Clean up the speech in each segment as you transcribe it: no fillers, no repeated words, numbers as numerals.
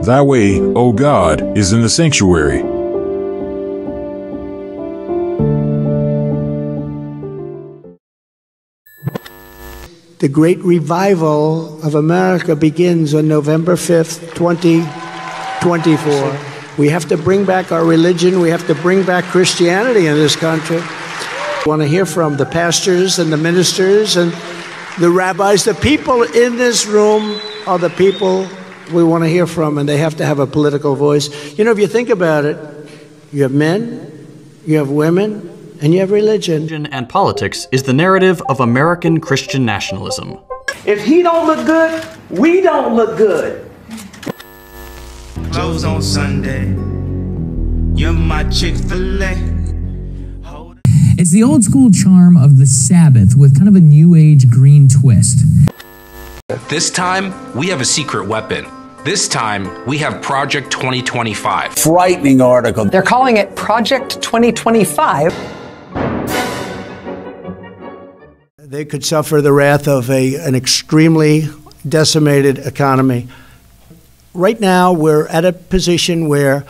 Thy way, O God, is in the sanctuary. The great revival of America begins on November 5th, 2024. We have to bring back our religion. We have to bring back Christianity in this country. I want to hear from the pastors and the ministers and the rabbis. The people in this room are the people we want to hear from, and they have to have a political voice. You know, if you think about it, you have men, you have women, and you have religion. Religion and politics is the narrative of American Christian nationalism. If he don't look good, we don't look good. Close on Sunday. You're my Chick-fil-A. It's the old school charm of the Sabbath with kind of a new age green twist. This time, we have a secret weapon. This time, we have Project 2025. Frightening article. They're calling it Project 2025. They could suffer the wrath of an extremely decimated economy. Right now, we're at a position where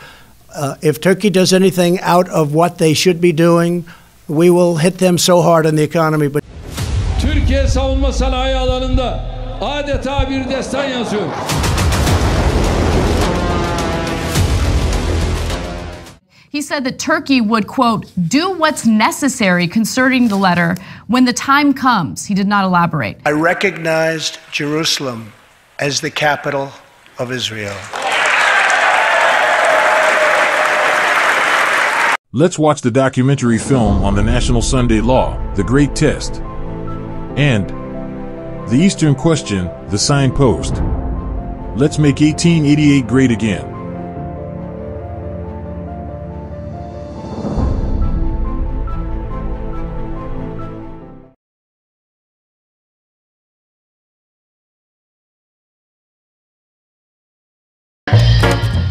if Turkey does anything out of what they should be doing, we will hit them so hard in the economy. But Türkiye savunma sanayi alanında adeta bir destan yazıyor. He said that Turkey would, quote, do what's necessary concerning the letter when the time comes. He did not elaborate. I recognized Jerusalem as the capital of Israel. Let's watch the documentary film on the National Sunday Law, The Great Test, and the Eastern Question, The Signpost. Let's make 1888 great again.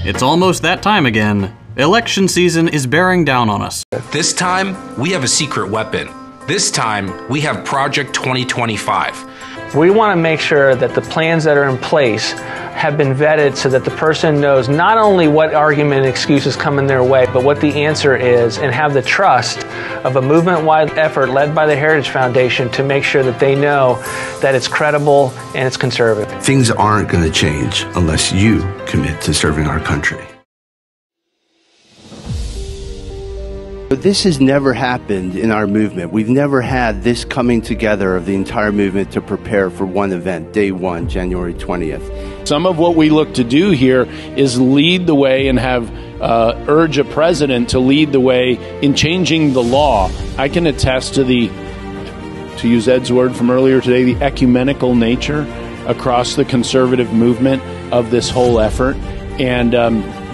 It's almost that time again. Election season is bearing down on us. This time, we have a secret weapon. This time, we have Project 2025. We want to make sure that the plans that are in place have been vetted so that the person knows not only what argument and excuses come in their way, but what the answer is, and have the trust of a movement-wide effort led by the Heritage Foundation to make sure that they know that it's credible and it's conservative. Things aren't going to change unless you commit to serving our country. But this has never happened in our movement. We've never had this coming together of the entire movement to prepare for one event, day one, January 20th. Some of what we look to do here is lead the way and have urge a president to lead the way in changing the law. I can attest to to use Ed's word from earlier today, the ecumenical nature across the conservative movement of this whole effort. And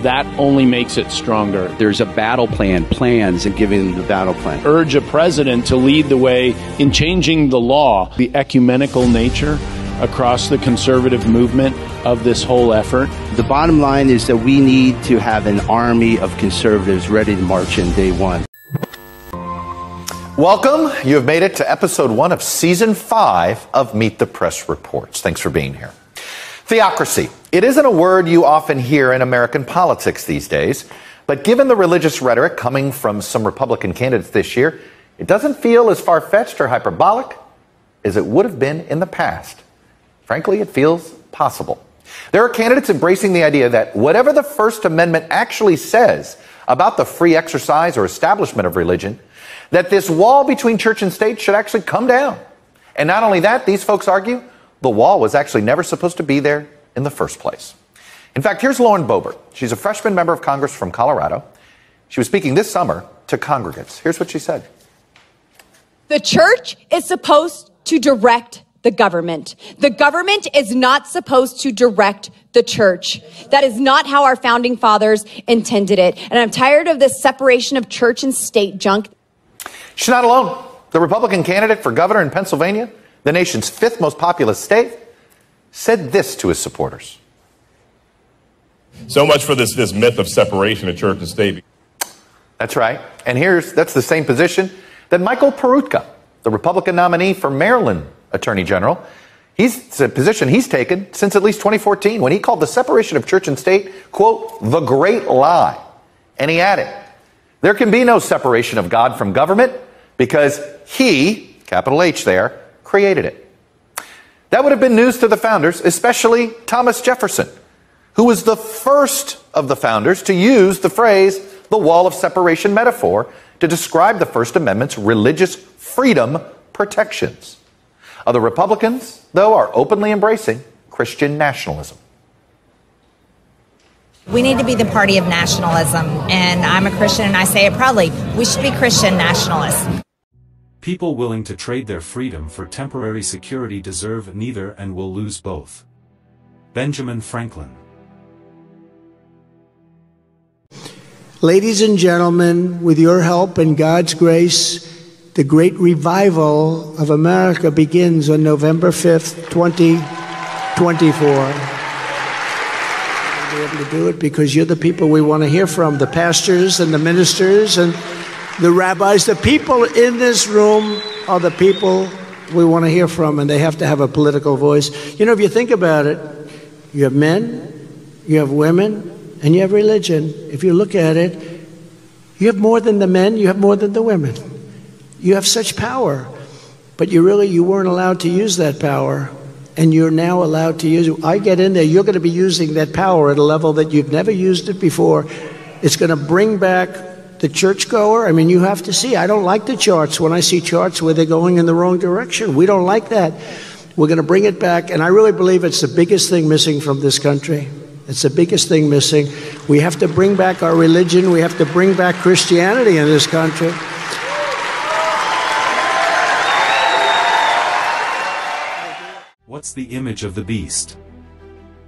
that only makes it stronger. There's a battle plan, plans, and giving them the battle plan. Urge a president to lead the way in changing the law, the ecumenical nature across the conservative movement of this whole effort. The bottom line is that we need to have an army of conservatives ready to march in day one. Welcome. You have made it to episode 1 of season 5 of Meet the Press Reports. Thanks for being here. Theocracy. It isn't a word you often hear in American politics these days, but given the religious rhetoric coming from some Republican candidates this year, it doesn't feel as far-fetched or hyperbolic as it would have been in the past. Frankly, it feels possible. There are candidates embracing the idea that whatever the First Amendment actually says about the free exercise or establishment of religion, that this wall between church and state should actually come down. And not only that, these folks argue, the wall was actually never supposed to be there in the first place. In fact, here's Lauren Boebert. She's a freshman member of Congress from Colorado. She was speaking this summer to congregants. Here's what she said. The church is supposed to direct the government. The government is not supposed to direct the church. That is not how our founding fathers intended it. And I'm tired of this separation of church and state junk. She's not alone. The Republican candidate for governor in Pennsylvania, the nation's 5th most populous state, said this to his supporters. So much for this myth of separation of church and state. That's right. And that's the same position that Michael Peroutka, the Republican nominee for Maryland Attorney General, It's a position he's taken since at least 2014 when he called the separation of church and state, quote, the great lie. And he added, there can be no separation of God from government because he, capital H there, created it. That would have been news to the founders, especially Thomas Jefferson, who was the first of the founders to use the phrase, the wall of separation metaphor, to describe the First Amendment's religious freedom protections. Other Republicans, though, are openly embracing Christian nationalism. We need to be the party of nationalism, and I'm a Christian and I say it proudly. We should be Christian nationalists. People willing to trade their freedom for temporary security deserve neither and will lose both. Benjamin Franklin. Ladies and gentlemen, with your help and God's grace, the great revival of America begins on November 5th, 2024. We'll be able to do it because you're the people we want to hear from, the pastors and the ministers and the rabbis. The people in this room are the people we want to hear from, and they have to have a political voice. You know, if you think about it, you have men, you have women, and you have religion. If you look at it, you have more than the men, you have more than the women. You have such power, but you weren't allowed to use that power, and you're now allowed to use it. I get in there, you're going to be using that power at a level that you've never used it before. It's going to bring back the churchgoer. I mean, you have to see. I don't like the charts when I see charts where they're going in the wrong direction. We don't like that. We're going to bring it back, and I really believe it's the biggest thing missing from this country. It's the biggest thing missing. We have to bring back our religion. We have to bring back Christianity in this country. What's the image of the beast?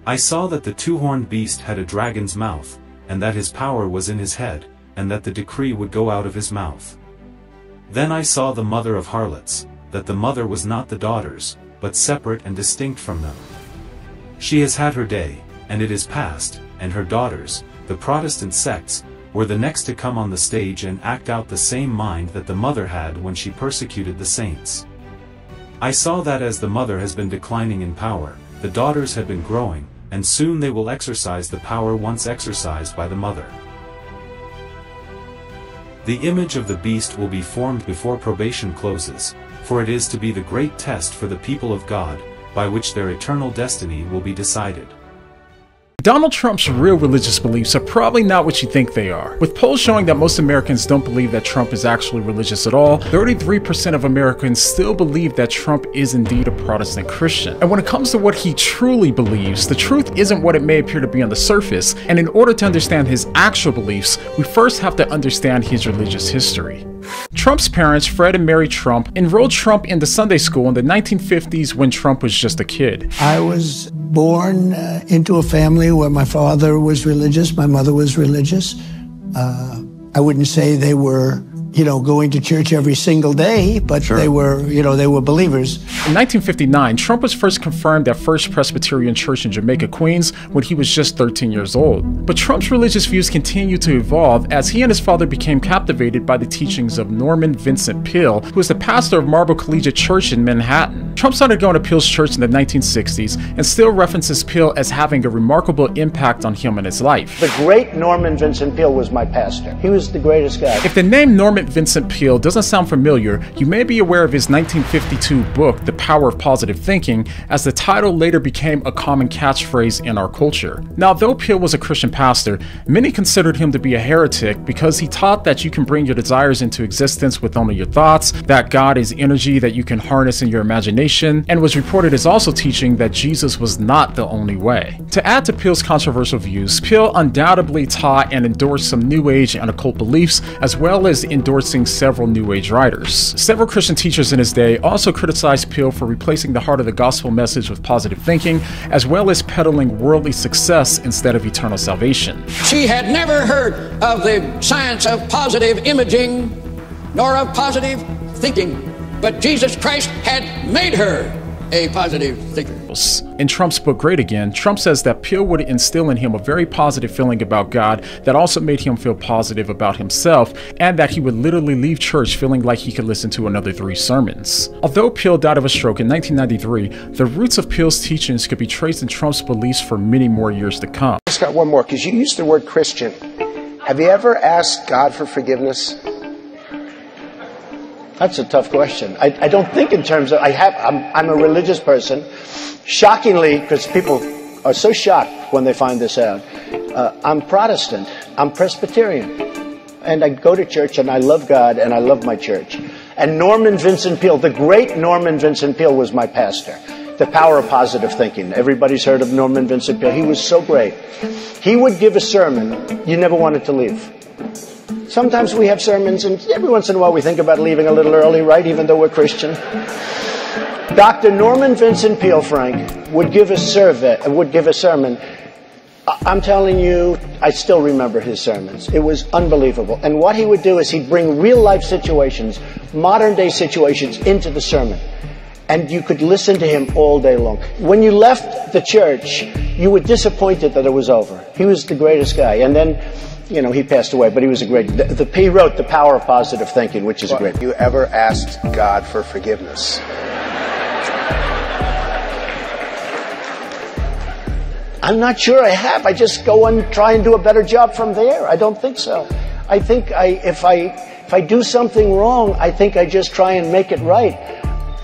I saw that the two-horned beast had a dragon's mouth, and that his power was in his head, and that the decree would go out of his mouth. Then I saw the mother of harlots, that the mother was not the daughters, but separate and distinct from them. She has had her day, and it is past, and her daughters, the Protestant sects, were the next to come on the stage and act out the same mind that the mother had when she persecuted the saints. I saw that as the mother has been declining in power, the daughters have been growing, and soon they will exercise the power once exercised by the mother. The image of the beast will be formed before probation closes, for it is to be the great test for the people of God, by which their eternal destiny will be decided. Donald Trump's real religious beliefs are probably not what you think they are. With polls showing that most Americans don't believe that Trump is actually religious at all, 33% of Americans still believe that Trump is indeed a Protestant Christian. And when it comes to what he truly believes, the truth isn't what it may appear to be on the surface, and in order to understand his actual beliefs, we first have to understand his religious history. Trump's parents, Fred and Mary Trump, enrolled Trump into Sunday school in the 1950s when Trump was just a kid. I was born into a family where my father was religious, my mother was religious. I wouldn't say they were, going to church every single day, but they were, they were believers. In 1959, Trump was first confirmed at First Presbyterian Church in Jamaica, Queens, when he was just 13 years old. But Trump's religious views continued to evolve as he and his father became captivated by the teachings of Norman Vincent Peale, who was the pastor of Marble Collegiate Church in Manhattan. Trump started going to Peale's church in the 1960s and still references Peale as having a remarkable impact on him and his life. The great Norman Vincent Peale was my pastor. He was the greatest guy. If the name Norman Vincent Peale doesn't sound familiar, you may be aware of his 1952 book, The Power of Positive Thinking, as the title later became a common catchphrase in our culture. Now, though Peale was a Christian pastor, many considered him to be a heretic because he taught that you can bring your desires into existence with only your thoughts, that God is energy that you can harness in your imagination, and was reported as also teaching that Jesus was not the only way. To add to Peale's controversial views, Peale undoubtedly taught and endorsed some New Age and occult beliefs, as well as endorsing several New Age writers. Several Christian teachers in his day also criticized Peale for replacing the heart of the gospel message with positive thinking, as well as peddling worldly success instead of eternal salvation. She had never heard of the science of positive imaging, nor of positive thinking, but Jesus Christ had made her a positive thinker. In Trump's book, Great Again, Trump says that Peele would instill in him a very positive feeling about God that also made him feel positive about himself, and that he would literally leave church feeling like he could listen to another 3 sermons. Although Peele died of a stroke in 1993, the roots of Peele's teachings could be traced in Trump's beliefs for many more years to come. I just got one more, because you used the word Christian. Have you ever asked God for forgiveness? That's a tough question. I don't think in terms of, I'm a religious person. Shockingly, because people are so shocked when they find this out, I'm Protestant, I'm Presbyterian. And I go to church and I love God and I love my church. And Norman Vincent Peale, the great Norman Vincent Peale was my pastor. The Power of Positive Thinking. Everybody's heard of Norman Vincent Peale. He was so great. He would give a sermon, you never wanted to leave. Sometimes we have sermons, and every once in a while we think about leaving a little early, right, even though we're Christian. Dr. Norman Vincent Peale, Frank, would give a sermon. I'm telling you, I still remember his sermons. It was unbelievable. And what he would do is he'd bring real-life situations, modern-day situations, into the sermon. And you could listen to him all day long. When you left the church, you were disappointed that it was over. He was the greatest guy. And then, you know, he passed away, but he was a great... He wrote The Power of Positive Thinking, which is great. You ever asked God for forgiveness? I'm not sure I have. I just go and try and do a better job from there. I don't think so. I think if I do something wrong, I think I just try and make it right.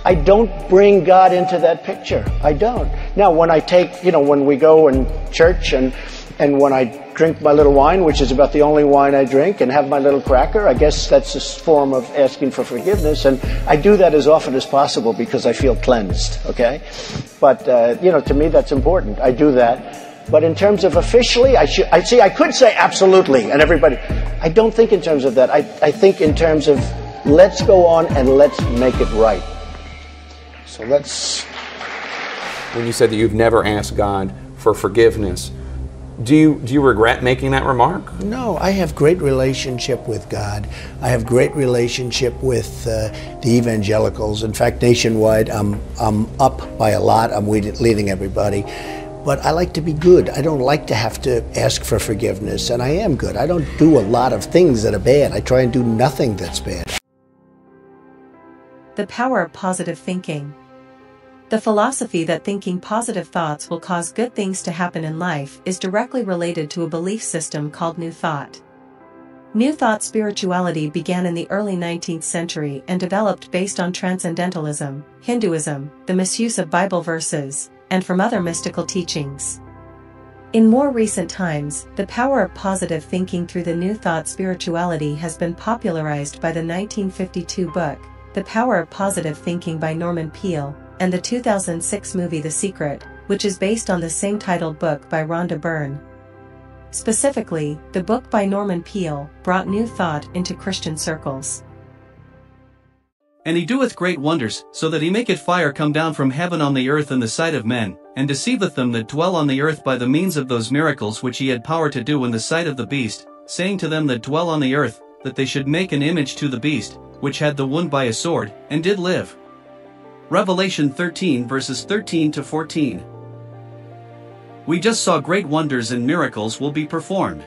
I don't bring God into that picture. I don't. Now, when I take, when we go in church and when I drink my little wine, which is about the only wine I drink, and have my little cracker, I guess that's a form of asking for forgiveness. And I do that as often as possible because I feel cleansed, okay? But, to me, that's important. I do that. But in terms of officially, I could say absolutely, and everybody, I don't think in terms of that. I think in terms of let's go on and let's make it right. So let's... When you said that you've never asked God for forgiveness, do you regret making that remark? No, I have great relationship with God. I have great relationship with the evangelicals. In fact, nationwide, I'm up by a lot. I'm leading everybody. But I like to be good. I don't like to have to ask for forgiveness, and I am good. I don't do a lot of things that are bad. I try and do nothing that's bad. The power of positive thinking. The philosophy that thinking positive thoughts will cause good things to happen in life is directly related to a belief system called New Thought. New Thought spirituality began in the early 19th century and developed based on transcendentalism, Hinduism, the misuse of Bible verses, and from other mystical teachings. In more recent times, the power of positive thinking through the New Thought spirituality has been popularized by the 1952 book, The Power of Positive Thinking by Norman Peale, and the 2006 movie The Secret, which is based on the same titled book by Rhonda Byrne. Specifically, the book by Norman Peale brought new thought into Christian circles. And he doeth great wonders, so that he maketh fire come down from heaven on the earth in the sight of men, and deceiveth them that dwell on the earth by the means of those miracles which he had power to do in the sight of the beast, saying to them that dwell on the earth, that they should make an image to the beast, which had the wound by a sword, and did live. Revelation 13 verses 13 to 14. We just saw great wonders and miracles will be performed.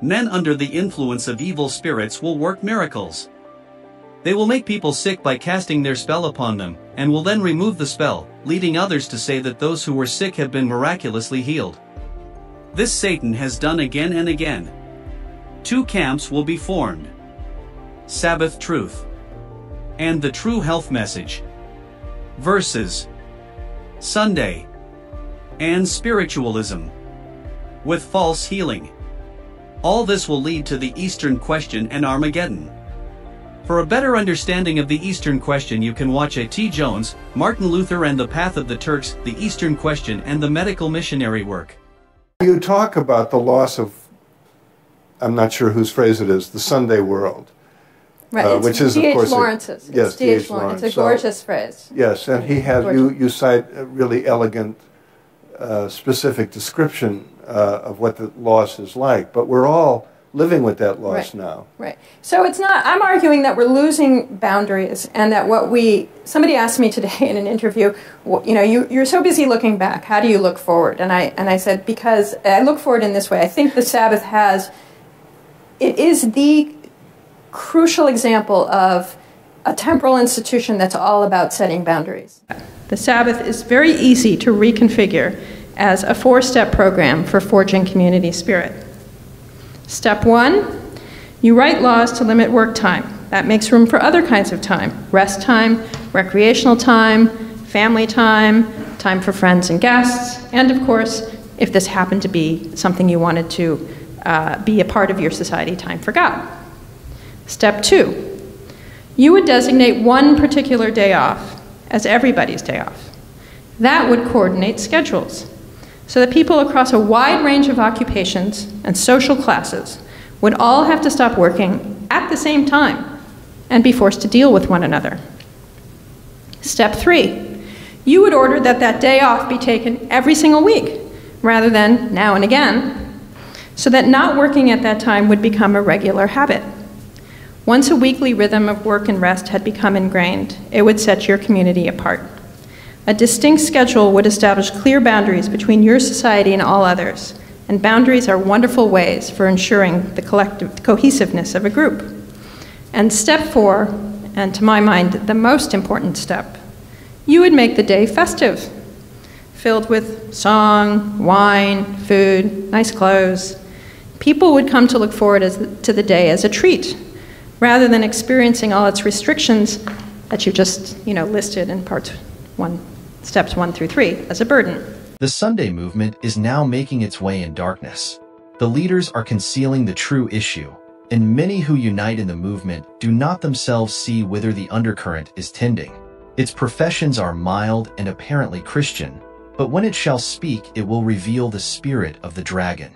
Men under the influence of evil spirits will work miracles. They will make people sick by casting their spell upon them, and will then remove the spell, leading others to say that those who were sick have been miraculously healed. This Satan has done again and again. 2 camps will be formed: Sabbath truth and the true health message versus Sunday and spiritualism with false healing. All this will lead to the Eastern question and Armageddon. For a better understanding of the Eastern question, you can watch A.T. Jones, Martin Luther and the Path of the Turks, the Eastern Question and the Medical Missionary Work. You talk about the loss of, I'm not sure whose phrase it is, the Sunday world. Right, which is, of course, Lawrence's. Yes, D.H. Lawrence. It's a gorgeous phrase. Yes, and he has, you cite a really elegant, specific description of what the loss is like. But we're all living with that loss Right. now. Right. So it's not, I'm arguing that we're losing boundaries, and that somebody asked me today in an interview, you're so busy looking back, how do you look forward? And I said, because I look forward in this way. I think the Sabbath it is the crucial example of a temporal institution that's all about setting boundaries. The Sabbath is very easy to reconfigure as a 4-step program for forging community spirit. Step 1, you write laws to limit work time. That makes room for other kinds of time: rest time, recreational time, family time, time for friends and guests, and of course, if this happened to be something you wanted to be a part of your society, time for God. Step 2, you would designate one particular day off as everybody's day off. That would coordinate schedules, so that people across a wide range of occupations and social classes would all have to stop working at the same time and be forced to deal with one another. Step 3, you would order that that day off be taken every single week, rather than now and again, so that not working at that time would become a regular habit. Once a weekly rhythm of work and rest had become ingrained, it would set your community apart. A distinct schedule would establish clear boundaries between your society and all others, and boundaries are wonderful ways for ensuring the collective cohesiveness of a group. And step 4, and to my mind the most important step, you would make the day festive, filled with song, wine, food, nice clothes. People would come to look forward to the day as a treat, rather than experiencing all its restrictions that you just listed in steps 1 through 3 as a burden. The Sunday movement is now making its way in darkness. The leaders are concealing the true issue, and many who unite in the movement do not themselves see whither the undercurrent is tending. Its professions are mild and apparently Christian, but when it shall speak, it will reveal the spirit of the dragon.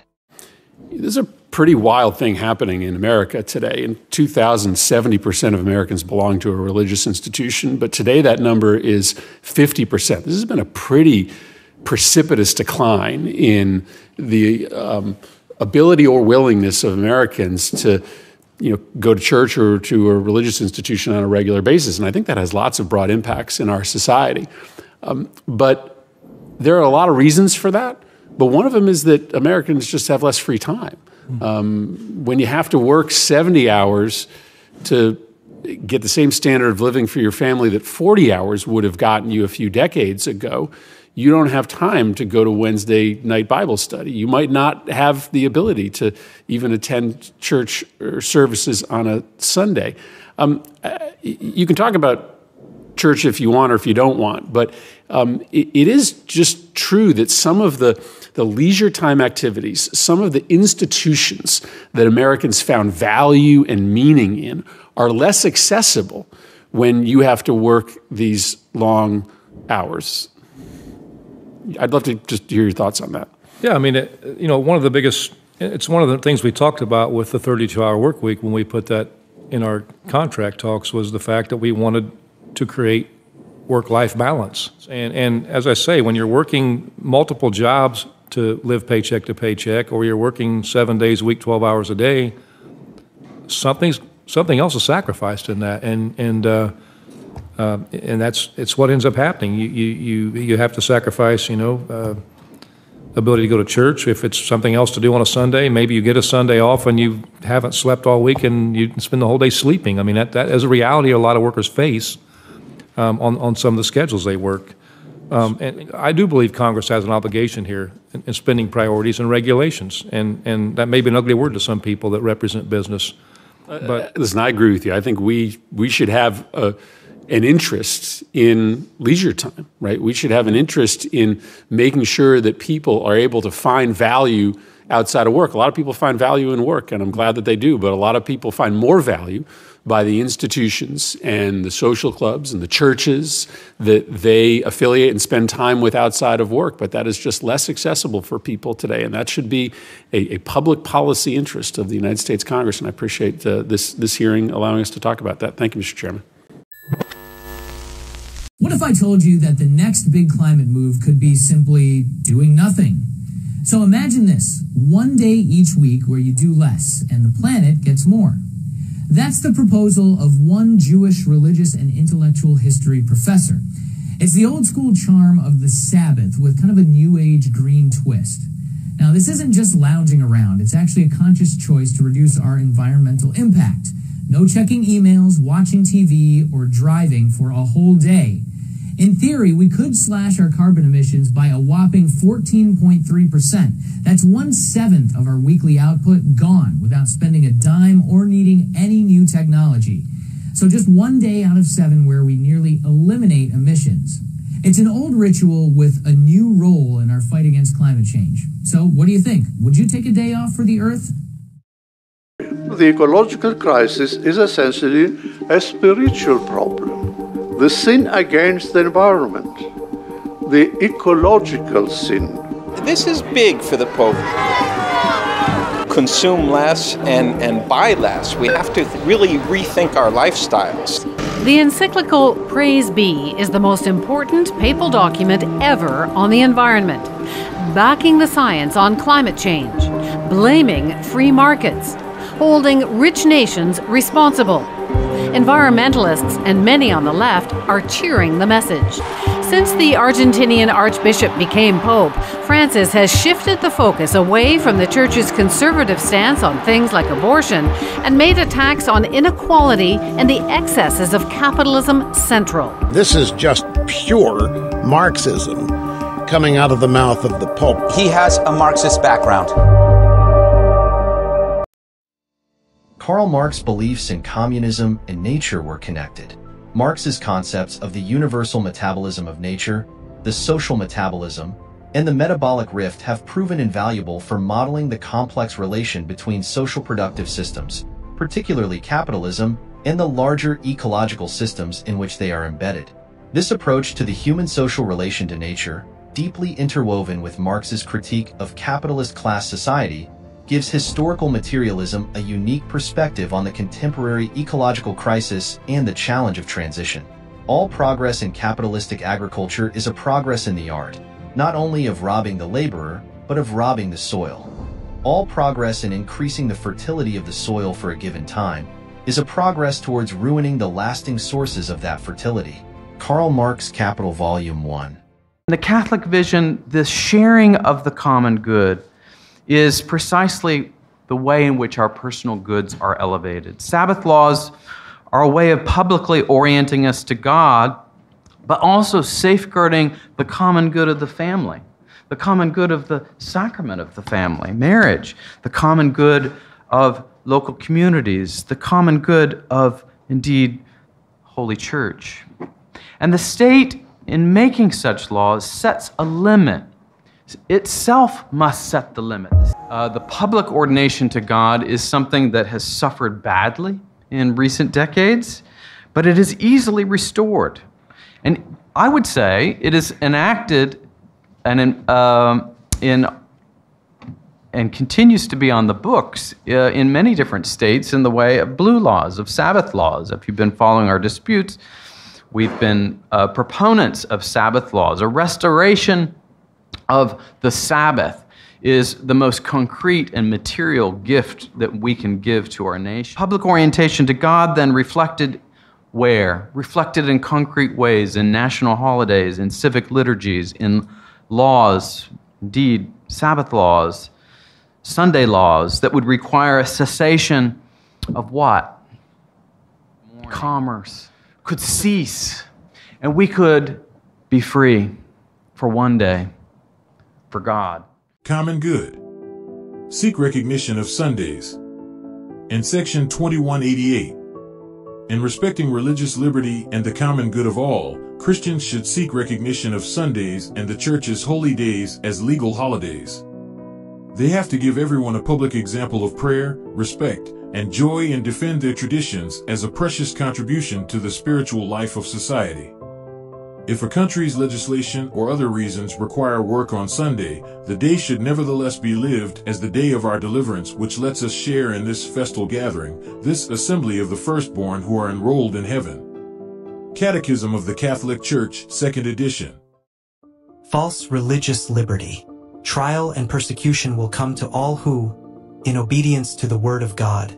There's a pretty wild thing happening in America today. In 2000, 70% of Americans belong to a religious institution, but today that number is 50%. This has been a pretty precipitous decline in the ability or willingness of Americans to go to church or to a religious institution on a regular basis. And I think that has lots of broad impacts in our society. But there are a lot of reasons for that. But one of them is that Americans just have less free time. When you have to work 70 hours to get the same standard of living for your family that 40 hours would have gotten you a few decades ago, you don't have time to go to Wednesday night Bible study. You might not have the ability to even attend church or services on a Sunday. You can talk about church if you want or if you don't want, but it is just true that some of the leisure time activities, some of the institutions that Americans found value and meaning in are less accessible when you have to work these long hours. I'd love to just hear your thoughts on that. Yeah, I mean, one of the biggest, it's one of the things we talked about with the 32-hour work week when we put that in our contract talks was the fact that we wanted to create work-life balance. And as I say, when you're working multiple jobs to live paycheck to paycheck, or you're working 7 days a week, 12 hours a day, something else is sacrificed in that, and it's what ends up happening. You have to sacrifice, ability to go to church. If it's something else to do on a Sunday, maybe you get a Sunday off and you haven't slept all week and you spend the whole day sleeping. I mean, that is a reality a lot of workers face on some of the schedules they work. And I do believe Congress has an obligation here in spending priorities and regulations, and that may be an ugly word to some people that represent business. But listen, I agree with you. I think we should have an interest in leisure time, right? We should have an interest in making sure that people are able to find value outside of work. A lot of people find value in work, and I'm glad that they do, but a lot of people find more value by the institutions and the social clubs and the churches that they affiliate and spend time with outside of work. But that is just less accessible for people today, and that should be a public policy interest of the United States Congress, and I appreciate this hearing allowing us to talk about that. Thank you, Mr. Chairman. What if I told you that the next big climate move could be simply doing nothing? So imagine this, one day each week where you do less and the planet gets more. That's the proposal of one Jewish religious and intellectual history professor. It's the old school charm of the Sabbath with kind of a new age green twist. Now, this isn't just lounging around. It's actually a conscious choice to reduce our environmental impact. No checking emails, watching TV, or driving for a whole day. In theory, we could slash our carbon emissions by a whopping 14.3%. That's 1/7 of our weekly output gone without spending a dime or needing any new technology. So just one day out of 7 where we nearly eliminate emissions. It's an old ritual with a new role in our fight against climate change. So what do you think? Would you take a day off for the Earth? The ecological crisis is essentially a spiritual problem. The sin against the environment, the ecological sin. This is big for the Pope. Consume less and buy less. We have to really rethink our lifestyles. The encyclical Praise Be is the most important papal document ever on the environment, backing the science on climate change, blaming free markets, holding rich nations responsible. Environmentalists and many on the left are cheering the message. Since the Argentinian Archbishop became Pope, Francis has shifted the focus away from the Church's conservative stance on things like abortion and made attacks on inequality and the excesses of capitalism central. This is just pure Marxism coming out of the mouth of the Pope. He has a Marxist background. Karl Marx's beliefs in communism and nature were connected. Marx's concepts of the universal metabolism of nature, the social metabolism, and the metabolic rift have proven invaluable for modeling the complex relation between social productive systems, particularly capitalism, and the larger ecological systems in which they are embedded. This approach to the human social relation to nature, deeply interwoven with Marx's critique of capitalist class society, gives historical materialism a unique perspective on the contemporary ecological crisis and the challenge of transition. All progress in capitalistic agriculture is a progress in the art, not only of robbing the laborer, but of robbing the soil. All progress in increasing the fertility of the soil for a given time is a progress towards ruining the lasting sources of that fertility. Karl Marx, Capital, Volume 1. In the Catholic vision, the sharing of the common good is precisely the way in which our personal goods are elevated. Sabbath laws are a way of publicly orienting us to God, but also safeguarding the common good of the family, the common good of the sacrament of the family, marriage, the common good of local communities, the common good of, indeed, Holy Church. And the state, in making such laws, sets a limit. Itself must set the limit. The public ordination to God is something that has suffered badly in recent decades, but it is easily restored. And I would say it is enacted and continues to be on the books in many different states in the way of blue laws, of Sabbath laws. If you've been following our disputes, we've been proponents of Sabbath laws. A restoration of the Sabbath is the most concrete and material gift that we can give to our nation. Public orientation to God then reflected where? Reflected in concrete ways, in national holidays, in civic liturgies, in laws, indeed, Sabbath laws, Sunday laws that would require a cessation of what? Commerce could cease, and we could be free for one day. For God. Common good. Seek recognition of Sundays. In Section 2188, in respecting religious liberty and the common good of all, Christians should seek recognition of Sundays and the Church's holy days as legal holidays. They have to give everyone a public example of prayer, respect, and joy and defend their traditions as a precious contribution to the spiritual life of society. If a country's legislation or other reasons require work on Sunday, the day should nevertheless be lived as the day of our deliverance, which lets us share in this festal gathering, this assembly of the firstborn who are enrolled in heaven. Catechism of the Catholic Church, 2nd edition. False religious liberty. trial and persecution will come to all who, in obedience to the word of God,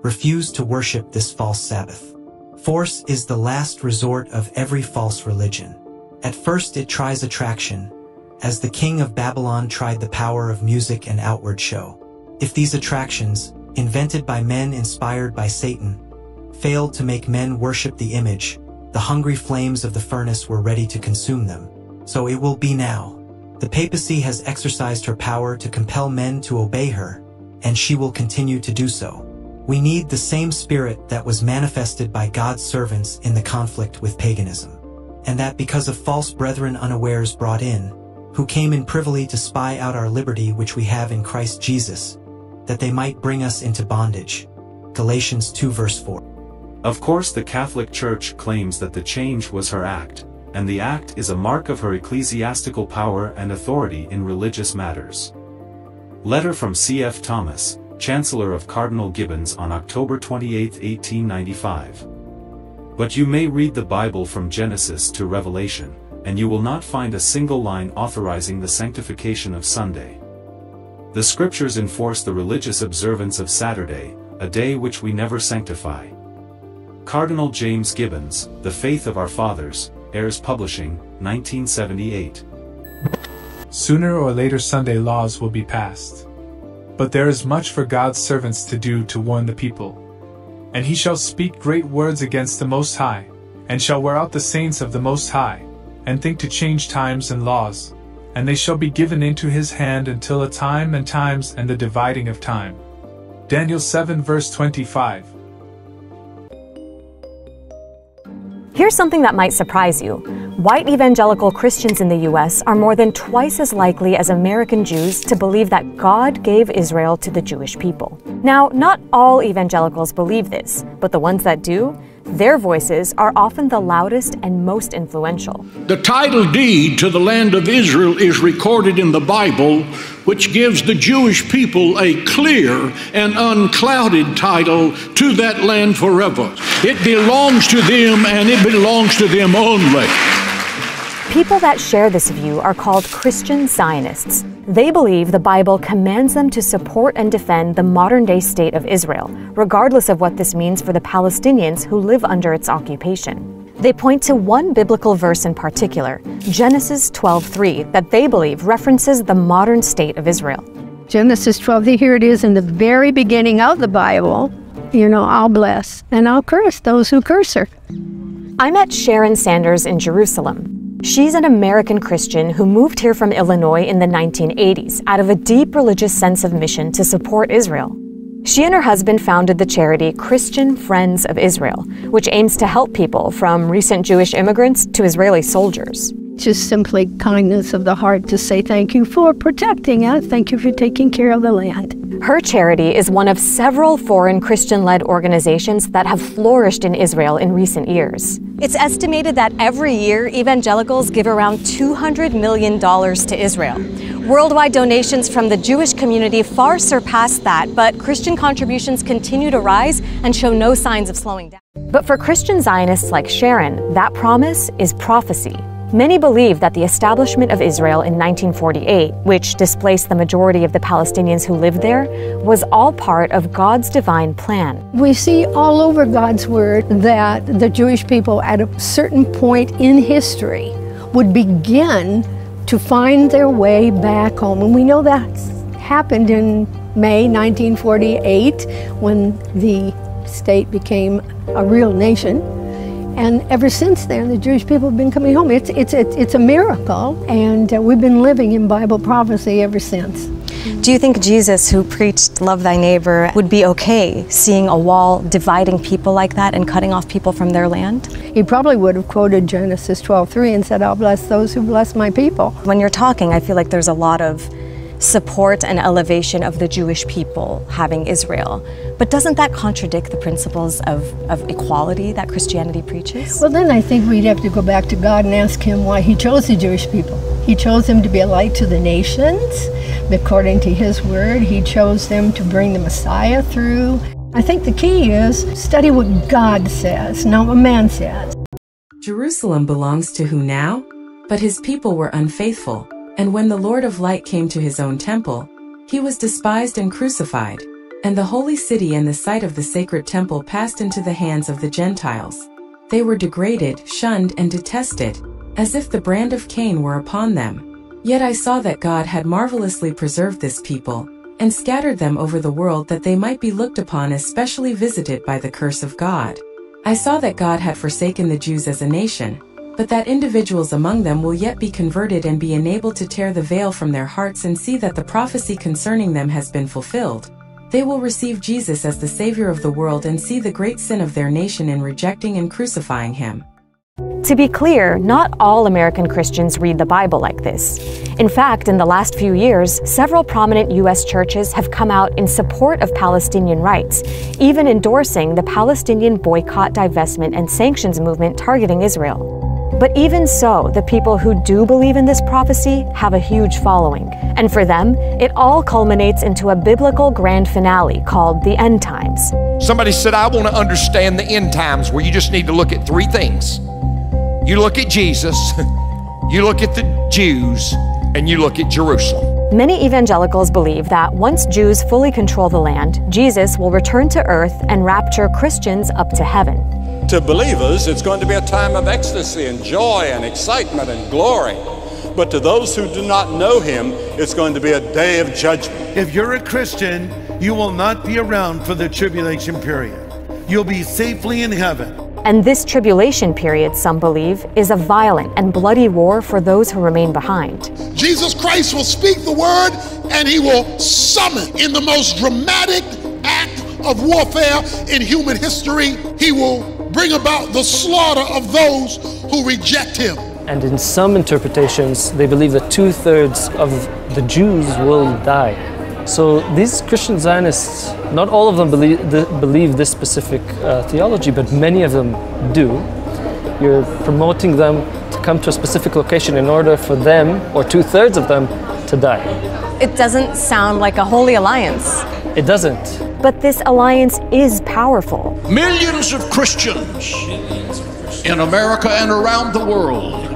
refuse to worship this false Sabbath. Force is the last resort of every false religion. At first it tries attraction, as the king of Babylon tried the power of music and outward show. If these attractions, invented by men inspired by Satan, failed to make men worship the image, the hungry flames of the furnace were ready to consume them. So it will be now. The papacy has exercised her power to compel men to obey her, and she will continue to do so. We need the same spirit that was manifested by God's servants in the conflict with paganism, and that because of false brethren unawares brought in, who came in privily to spy out our liberty which we have in Christ Jesus, that they might bring us into bondage. Galatians 2 verse 4. Of course, the Catholic Church claims that the change was her act, and the act is a mark of her ecclesiastical power and authority in religious matters. Letter from C.F. Thomas, Chancellor of Cardinal Gibbons on October 28, 1895. But you may read the Bible from Genesis to Revelation, and you will not find a single line authorizing the sanctification of Sunday. The Scriptures enforce the religious observance of Saturday, a day which we never sanctify. Cardinal James Gibbons, The Faith of Our Fathers, Ayres Publishing, 1978. Sooner or later Sunday laws will be passed. But there is much for God's servants to do to warn the people. And he shall speak great words against the Most High, and shall wear out the saints of the Most High, and think to change times and laws, and they shall be given into his hand until a time and times and the dividing of time. Daniel 7 verse 25. Here's something that might surprise you. White evangelical Christians in the U.S. are more than twice as likely as American Jews to believe that God gave Israel to the Jewish people. Now, not all evangelicals believe this, but the ones that do, their voices are often the loudest and most influential. The title deed to the land of Israel is recorded in the Bible, which gives the Jewish people a clear and unclouded title to that land forever. It belongs to them, and it belongs to them only. People that share this view are called Christian Zionists. They believe the Bible commands them to support and defend the modern-day state of Israel, regardless of what this means for the Palestinians who live under its occupation. They point to one biblical verse in particular, Genesis 12:3, that they believe references the modern state of Israel. Genesis 12, here it is in the very beginning of the Bible. I'll bless and I'll curse those who curse her. I met Sharon Sanders in Jerusalem. She's an American Christian who moved here from Illinois in the 1980s out of a deep religious sense of mission to support Israel. She and her husband founded the charity Christian Friends of Israel, which aims to help people from recent Jewish immigrants to Israeli soldiers. Just simply kindness of the heart to say thank you for protecting us, thank you for taking care of the land. Her charity is one of several foreign Christian-led organizations that have flourished in Israel in recent years. It's estimated that every year evangelicals give around $200 million to Israel. Worldwide donations from the Jewish community far surpass that, but Christian contributions continue to rise and show no signs of slowing down. But for Christian Zionists like Sharon, that promise is prophecy. Many believe that the establishment of Israel in 1948, which displaced the majority of the Palestinians who lived there, was all part of God's divine plan. We see all over God's word that the Jewish people at a certain point in history would begin to find their way back home. And we know that happened in May 1948 when the state became a real nation. And ever since then, the Jewish people have been coming home. It's a miracle, and we've been living in Bible prophecy ever since. Do you think Jesus, who preached love thy neighbor, would be okay seeing a wall dividing people like that and cutting off people from their land? He probably would have quoted Genesis 12:3 and said, I'll bless those who bless my people. When you're talking, I feel like there's a lot of support and elevation of the Jewish people having Israel. But doesn't that contradict the principles of equality that Christianity preaches? Well, then I think we'd have to go back to God and ask him why he chose the Jewish people. He chose them to be a light to the nations, according to his word. He chose them to bring the Messiah through. I think the key is study what God says, not what man says. Jerusalem belongs to who now? But his people were unfaithful. And when the Lord of light came to his own temple, he was despised and crucified. And the holy city and the site of the sacred temple passed into the hands of the Gentiles. They were degraded, shunned, and detested, as if the brand of Cain were upon them. Yet I saw that God had marvelously preserved this people, and scattered them over the world that they might be looked upon as specially visited by the curse of God. I saw that God had forsaken the Jews as a nation, but that individuals among them will yet be converted and be enabled to tear the veil from their hearts and see that the prophecy concerning them has been fulfilled. They will receive Jesus as the Savior of the world and see the great sin of their nation in rejecting and crucifying him. To be clear, not all American Christians read the Bible like this. In fact, in the last few years, several prominent U.S. churches have come out in support of Palestinian rights, even endorsing the Palestinian boycott, divestment, and sanctions movement targeting Israel. But even so, the people who do believe in this prophecy have a huge following. And for them, it all culminates into a biblical grand finale called the end times. Somebody said, I want to understand the end times, where you just need to look at three things. You look at Jesus, you look at the Jews, and you look at Jerusalem. Many evangelicals believe that once Jews fully control the land, Jesus will return to earth and rapture Christians up to heaven. To believers, it's going to be a time of ecstasy and joy and excitement and glory. But to those who do not know him, it's going to be a day of judgment. If you're a Christian, you will not be around for the tribulation period. You'll be safely in heaven. And this tribulation period, some believe, is a violent and bloody war for those who remain behind. Jesus Christ will speak the word, and he will summon, in the most dramatic act of warfare in human history, he will bring about the slaughter of those who reject him. And in some interpretations, they believe that 2/3 of the Jews will die. So these Christian Zionists, not all of them believe this specific theology, but many of them do. You're promoting them to come to a specific location in order for them, or 2/3 of them, to die. It doesn't sound like a holy alliance. It doesn't. But this alliance is powerful. Millions of Christians in America and around the world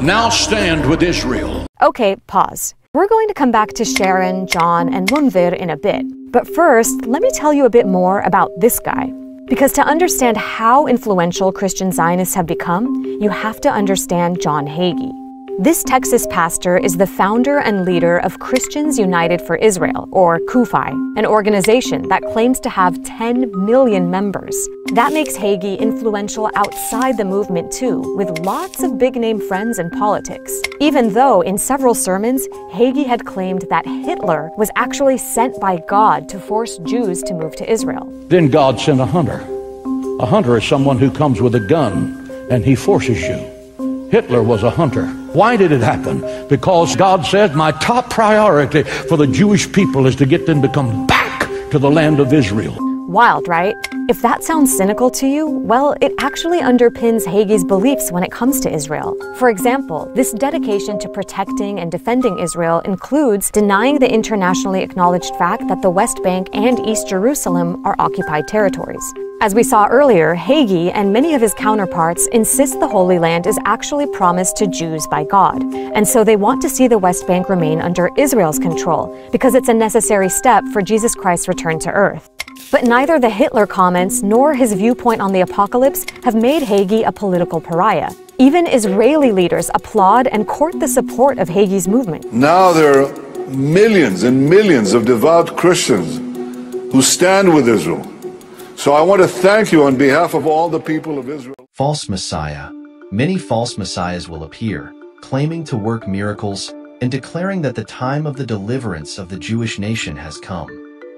now stand with Israel. Okay, pause. We're going to come back to Sharon, John, and Munvir in a bit. But first, let me tell you a bit more about this guy. Because to understand how influential Christian Zionists have become, you have to understand John Hagee. This Texas pastor is the founder and leader of Christians United for Israel, or CUFI, an organization that claims to have 10 million members. That makes Hagee influential outside the movement too, with lots of big-name friends in politics. Even though in several sermons, Hagee had claimed that Hitler was actually sent by God to force Jews to move to Israel. Then God sent a hunter. A hunter is someone who comes with a gun and he forces you. Hitler was a hunter. Why did it happen? Because God said, my top priority for the Jewish people is to get them to come back to the land of Israel. Wild, right? If that sounds cynical to you, well, it actually underpins Hagee's beliefs when it comes to Israel. For example, this dedication to protecting and defending Israel includes denying the internationally acknowledged fact that the West Bank and East Jerusalem are occupied territories. As we saw earlier, Hagee and many of his counterparts insist the Holy Land is actually promised to Jews by God, and so they want to see the West Bank remain under Israel's control, because it's a necessary step for Jesus Christ's return to earth. But neither the Hitler comments nor his viewpoint on the apocalypse have made Hagee a political pariah. Even Israeli leaders applaud and court the support of Hagee's movement. Now there are millions and millions of devout Christians who stand with Israel. So I want to thank you on behalf of all the people of Israel. False Messiah. Many false messiahs will appear, claiming to work miracles and declaring that the time of the deliverance of the Jewish nation has come.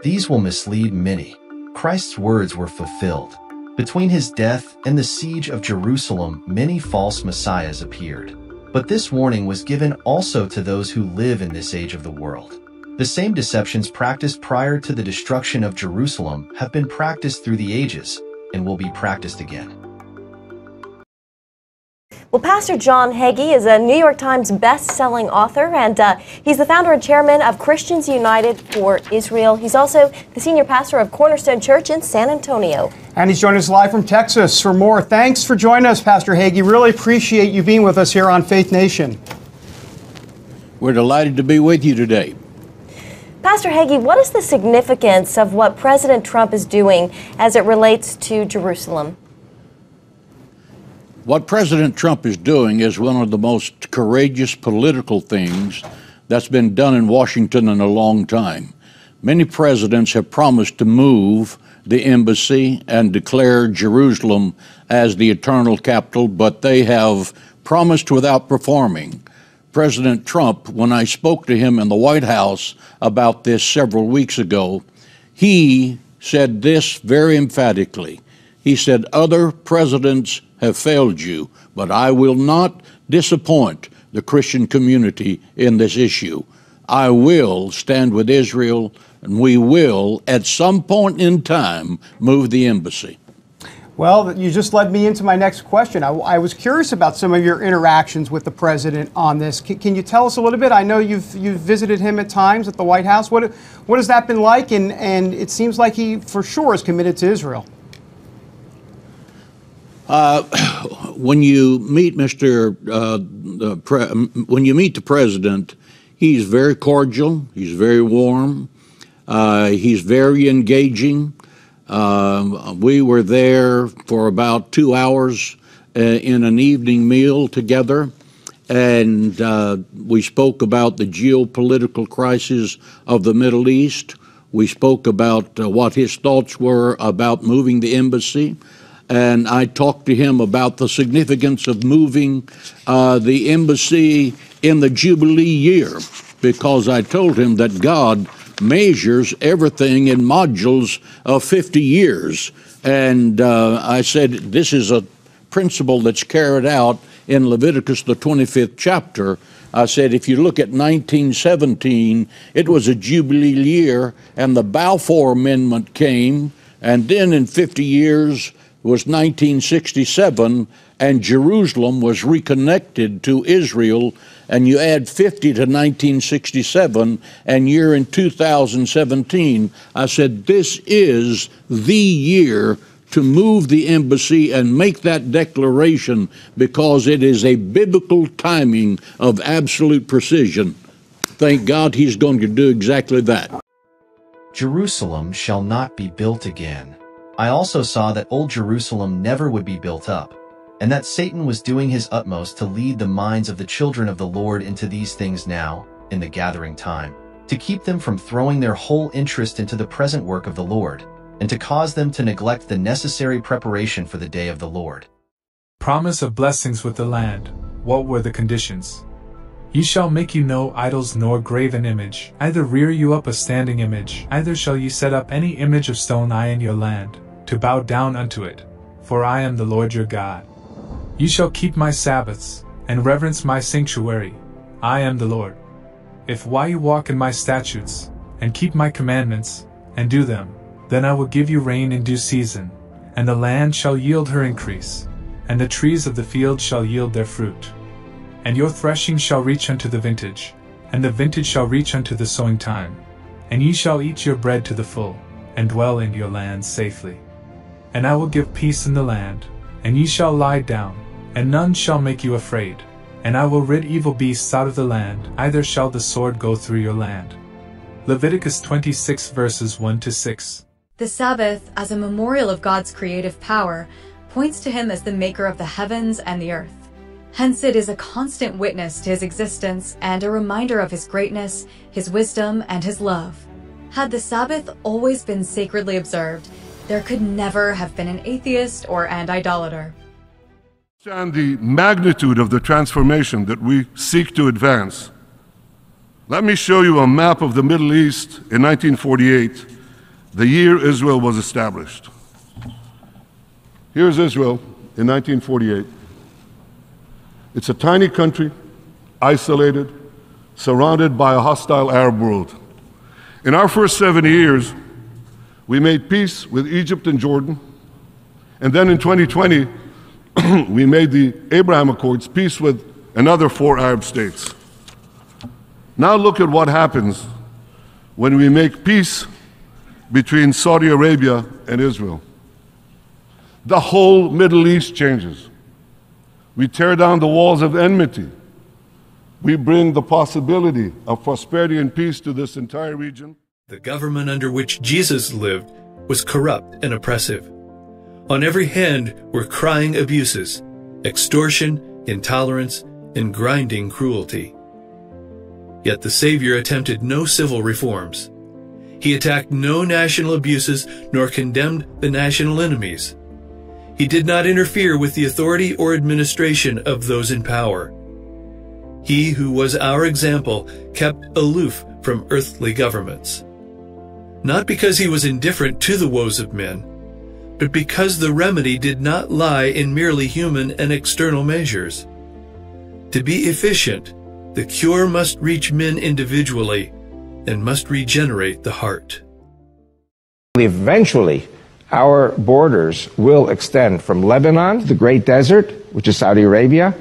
These will mislead many. Christ's words were fulfilled. Between his death and the siege of Jerusalem, many false messiahs appeared. But this warning was given also to those who live in this age of the world. The same deceptions practiced prior to the destruction of Jerusalem have been practiced through the ages and will be practiced again. Well, Pastor John Hagee is a New York Times best-selling author, and he's the founder and chairman of Christians United for Israel. He's also the senior pastor of Cornerstone Church in San Antonio. And he's joining us live from Texas for more. Thanks for joining us, Pastor Hagee. Really appreciate you being with us here on Faith Nation. We're delighted to be with you today. Pastor Hagee, what is the significance of what President Trump is doing as it relates to Jerusalem? What President Trump is doing is one of the most courageous political things that's been done in Washington in a long time. Many presidents have promised to move the embassy and declare Jerusalem as the eternal capital, but they have promised without performing. President Trump, when I spoke to him in the White House about this several weeks ago, he said this very emphatically. He said, "Other presidents have failed you, but I will not disappoint the Christian community in this issue. I will stand with Israel, and we will, at some point in time, move the embassy." Well, you just led me into my next question. I was curious about some of your interactions with the president on this. Can you tell us a little bit? I know you've visited him at times at the White House. What has that been like? And it seems like he, for sure, is committed to Israel. When you meet when you meet the president, he's very cordial. He's very warm. He's very engaging. We were there for about 2 hours in an evening meal together, and we spoke about the geopolitical crisis of the Middle East. We spoke about what his thoughts were about moving the embassy, and I talked to him about the significance of moving the embassy in the Jubilee year, because I told him that God measures everything in modules of 50 years. And I said, this is a principle that's carried out in Leviticus, the 25th chapter. I said, if you look at 1917, it was a Jubilee year, and the Balfour Amendment came, and then in 50 years was 1967, and Jerusalem was reconnected to Israel, and you add 50 to 1967, and you're in 2017. I said, this is the year to move the embassy and make that declaration, because it is a biblical timing of absolute precision. Thank God he's going to do exactly that. Jerusalem shall not be built again. I also saw that old Jerusalem never would be built up, and that Satan was doing his utmost to lead the minds of the children of the Lord into these things now, in the gathering time, to keep them from throwing their whole interest into the present work of the Lord, and to cause them to neglect the necessary preparation for the day of the Lord. Promise of blessings with the land. What were the conditions? Ye shall make you no idols nor graven image, either rear you up a standing image, either shall ye set up any image of stone in your land, to bow down unto it, for I am the Lord your God. Ye shall keep my Sabbaths, and reverence my sanctuary. I am the Lord. If while you walk in my statutes, and keep my commandments, and do them, then I will give you rain in due season, and the land shall yield her increase, and the trees of the field shall yield their fruit. And your threshing shall reach unto the vintage, and the vintage shall reach unto the sowing time, and ye shall eat your bread to the full, and dwell in your land safely. And I will give peace in the land, and ye shall lie down, and none shall make you afraid. And I will rid evil beasts out of the land, either shall the sword go through your land. Leviticus 26 verses 1 to 6. The Sabbath, as a memorial of God's creative power, points to him as the maker of the heavens and the earth. Hence it is a constant witness to his existence and a reminder of his greatness, his wisdom, and his love. Had the Sabbath always been sacredly observed, there could never have been an atheist or an idolater. Understand the magnitude of the transformation that we seek to advance. Let me show you a map of the Middle East in 1948, the year Israel was established. Here's Israel in 1948. It's a tiny country, isolated, surrounded by a hostile Arab world. In our first 70 years, we made peace with Egypt and Jordan, and then in 2020, we made the Abraham Accords, peace with another 4 Arab states. Now look at what happens when we make peace between Saudi Arabia and Israel. The whole Middle East changes. We tear down the walls of enmity. We bring the possibility of prosperity and peace to this entire region. The government under which Jesus lived was corrupt and oppressive. On every hand were crying abuses, extortion, intolerance, and grinding cruelty. Yet the Savior attempted no civil reforms. He attacked no national abuses nor condemned the national enemies. He did not interfere with the authority or administration of those in power. He who was our example kept aloof from earthly governments. Not because he was indifferent to the woes of men, but because the remedy did not lie in merely human and external measures. To be efficient, the cure must reach men individually and must regenerate the heart. Eventually, our borders will extend from Lebanon, the Great Desert, which is Saudi Arabia,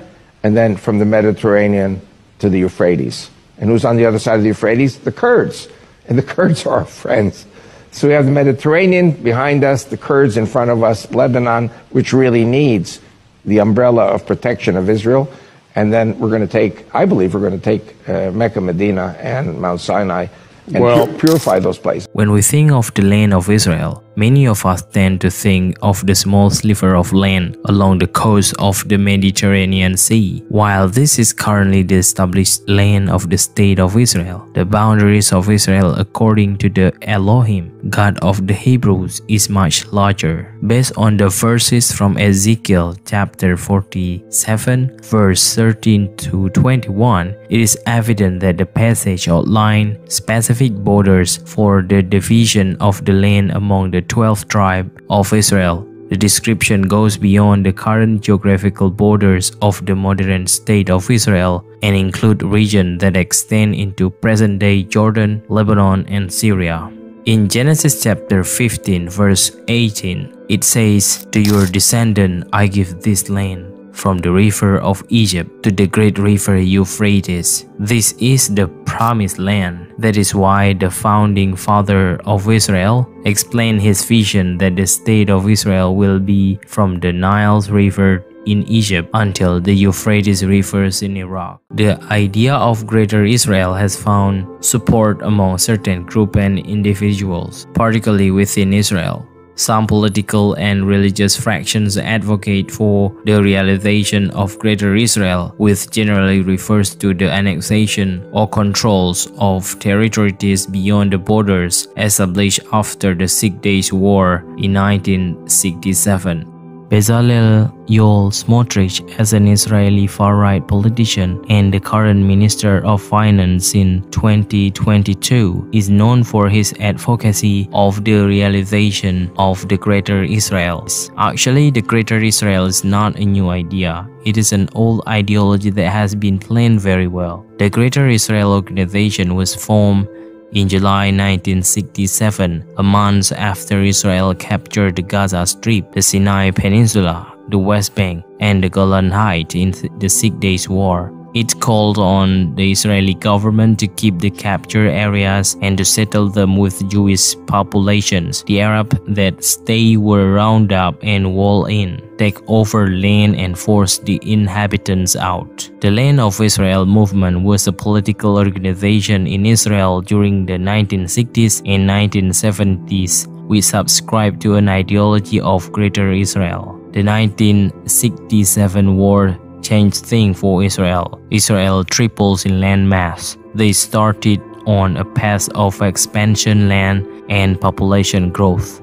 and then from the Mediterranean to the Euphrates. And who's on the other side of the Euphrates? The Kurds. And the Kurds are our friends. So we have the Mediterranean behind us, the Kurds in front of us, Lebanon, which really needs the umbrella of protection of Israel. And then we're going to take, I believe we're going to take Mecca, Medina, and Mount Sinai and purify those places. When we think of the land of Israel, many of us tend to think of the small sliver of land along the coast of the Mediterranean Sea. While this is currently the established land of the state of Israel, the boundaries of Israel according to the Elohim, God of the Hebrews, is much larger. Based on the verses from Ezekiel chapter 47, verse 13 to 21, it is evident that the passage outlined specific borders for the division of the land among the 12 tribes of Israel. The description goes beyond the current geographical borders of the modern state of Israel and include regions that extend into present-day Jordan, Lebanon, and Syria. In Genesis chapter 15, verse 18, it says, "To your descendant I give this land, from the river of Egypt to the great river Euphrates." This is the promised land. That is why the founding father of Israel explained his vision that the state of Israel will be from the Nile River in Egypt until the Euphrates rivers in Iraq. The idea of Greater Israel has found support among certain groups and individuals, particularly within Israel. Some political and religious fractions advocate for the realization of Greater Israel, which generally refers to the annexation or controls of territories beyond the borders established after the 6 Days War in 1967. Bezalel Yoel Smotrich, as an Israeli far-right politician and the current Minister of Finance in 2022, is known for his advocacy of the realization of the Greater Israel. Actually, the Greater Israel is not a new idea. It is an old ideology that has been planned very well. The Greater Israel organization was formed in July 1967, a month after Israel captured the Gaza Strip, the Sinai Peninsula, the West Bank, and the Golan Heights in the 6 Days War. It called on the Israeli government to keep the captured areas and to settle them with Jewish populations. The Arabs that stayed were rounded up and walled in, take over land and force the inhabitants out. The Land of Israel movement was a political organization in Israel during the 1960s and 1970s, which subscribed to an ideology of Greater Israel. The 1967 war changed things for Israel. Israel triples in land mass. They started on a path of expansion, land, and population growth.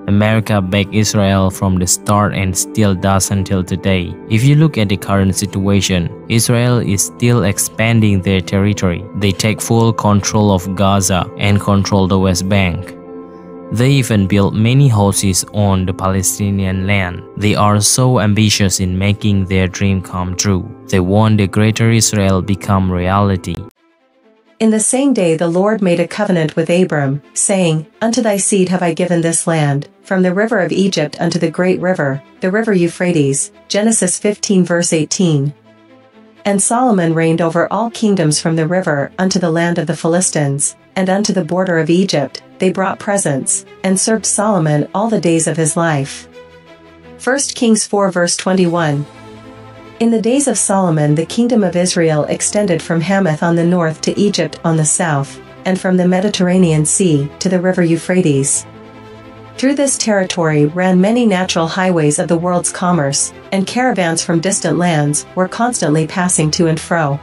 America backed Israel from the start and still does until today. If you look at the current situation, Israel is still expanding their territory. They take full control of Gaza and control the West Bank. They even built many houses on the Palestinian land. They are so ambitious in making their dream come true. They want the Greater Israel become reality. In the same day the Lord made a covenant with Abram, saying, "Unto thy seed have I given this land, from the river of Egypt unto the great river, the river Euphrates." Genesis 15 verse 18. And Solomon reigned over all kingdoms from the river unto the land of the Philistines, and unto the border of Egypt. They brought presents, and served Solomon all the days of his life. 1 Kings 4 verse 21. In the days of Solomon, the kingdom of Israel extended from Hamath on the north to Egypt on the south, and from the Mediterranean Sea to the river Euphrates. Through this territory ran many natural highways of the world's commerce, and caravans from distant lands were constantly passing to and fro.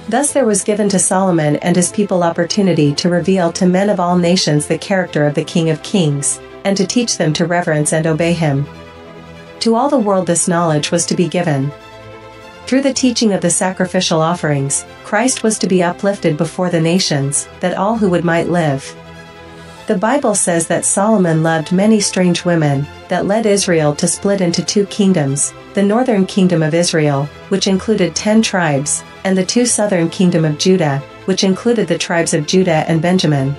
Thus there was given to Solomon and his people opportunity to reveal to men of all nations the character of the King of Kings, and to teach them to reverence and obey him. To all the world this knowledge was to be given. Through the teaching of the sacrificial offerings, Christ was to be uplifted before the nations, that all who would might live. The Bible says that Solomon loved many strange women, that led Israel to split into two kingdoms, the northern kingdom of Israel, which included 10 tribes, and the two southern kingdom of Judah, which included the tribes of Judah and Benjamin.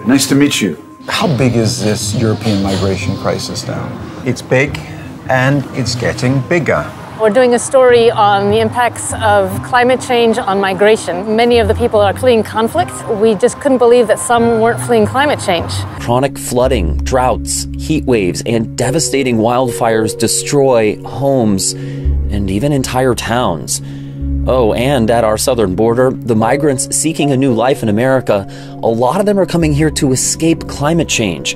Nice to meet you. How big is this European migration crisis now? It's big, and it's getting bigger. We're doing a story on the impacts of climate change on migration. Many of the people are fleeing conflict. We just couldn't believe that some weren't fleeing climate change. Chronic flooding, droughts, heat waves, and devastating wildfires destroy homes and even entire towns. Oh, and at our southern border, the migrants seeking a new life in America, a lot of them are coming here to escape climate change.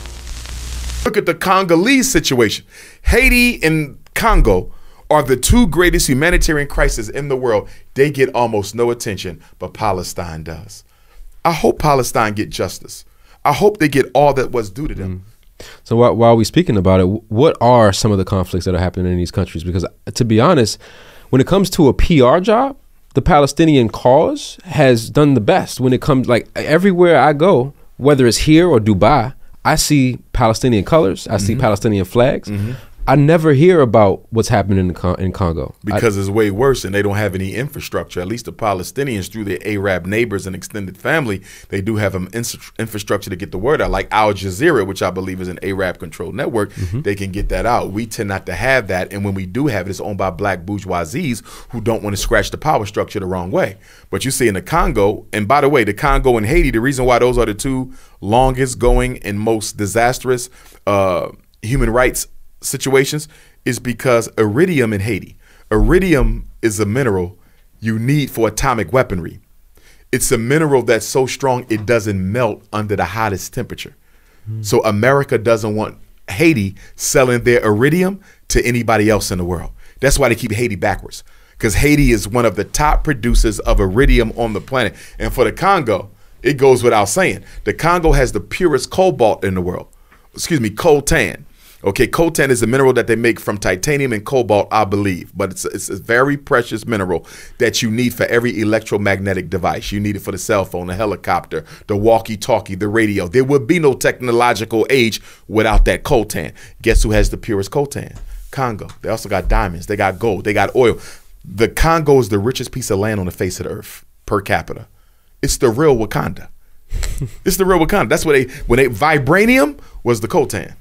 Look at the Congolese situation. Haiti and Congo are the two greatest humanitarian crises in the world. They get almost no attention, but Palestine does. I hope Palestine get justice. I hope they get all that was due to them. So while we're speaking about it, what are some of the conflicts that are happening in these countries? Because to be honest, when it comes to a PR job, the Palestinian cause has done the best. When it comes, like everywhere I go, whether it's here or Dubai, I see Palestinian colors, I see Palestinian flags. I never hear about what's happening in Congo. Because it's way worse and they don't have any infrastructure. At least the Palestinians, through their Arab neighbors and extended family, they do have infrastructure to get the word out. Like Al Jazeera, which I believe is an Arab-controlled network, they can get that out. We tend not to have that. And when we do have it, it's owned by black bourgeoisies who don't want to scratch the power structure the wrong way. But you see in the Congo, and by the way, the Congo and Haiti, the reason why those are the two longest going and most disastrous human rights situations is because iridium in Haiti. Iridium is a mineral you need for atomic weaponry. It's a mineral that's so strong it doesn't melt under the hottest temperature. So America doesn't want Haiti selling their iridium to anybody else in the world. That's why they keep Haiti backwards, because Haiti is one of the top producers of iridium on the planet. And for the Congo, it goes without saying, the Congo has the purest cobalt in the world. Excuse me, coltan. Okay, coltan is a mineral that they make from titanium and cobalt, I believe, but it's a very precious mineral that you need for every electromagnetic device. You need it for the cell phone, the helicopter, the walkie-talkie, the radio. There would be no technological age without that coltan. Guess who has the purest coltan? Congo. They also got diamonds, they got gold, they got oil. The Congo is the richest piece of land on the face of the earth per capita. It's the real Wakanda. It's the real Wakanda. That's what vibranium was the coltan.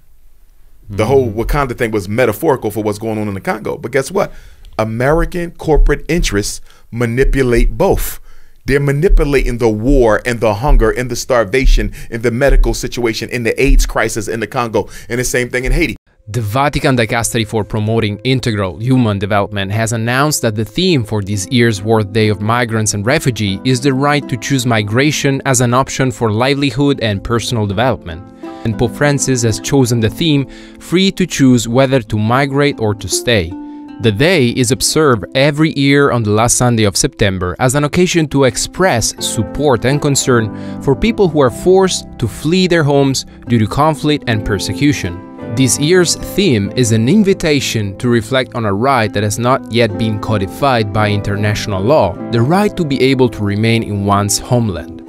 The whole Wakanda thing was metaphorical for what's going on in the Congo. But guess what? American corporate interests manipulate both. They're manipulating the war and the hunger and the starvation and the medical situation and the AIDS crisis in the Congo, and the same thing in Haiti. The Vatican Dicastery for Promoting Integral Human Development has announced that the theme for this year's World Day of Migrants and Refugees is the right to choose migration as an option for livelihood and personal development. And Pope Francis has chosen the theme, free to choose whether to migrate or to stay. The day is observed every year on the last Sunday of September as an occasion to express support and concern for people who are forced to flee their homes due to conflict and persecution. This year's theme is an invitation to reflect on a right that has not yet been codified by international law, the right to be able to remain in one's homeland.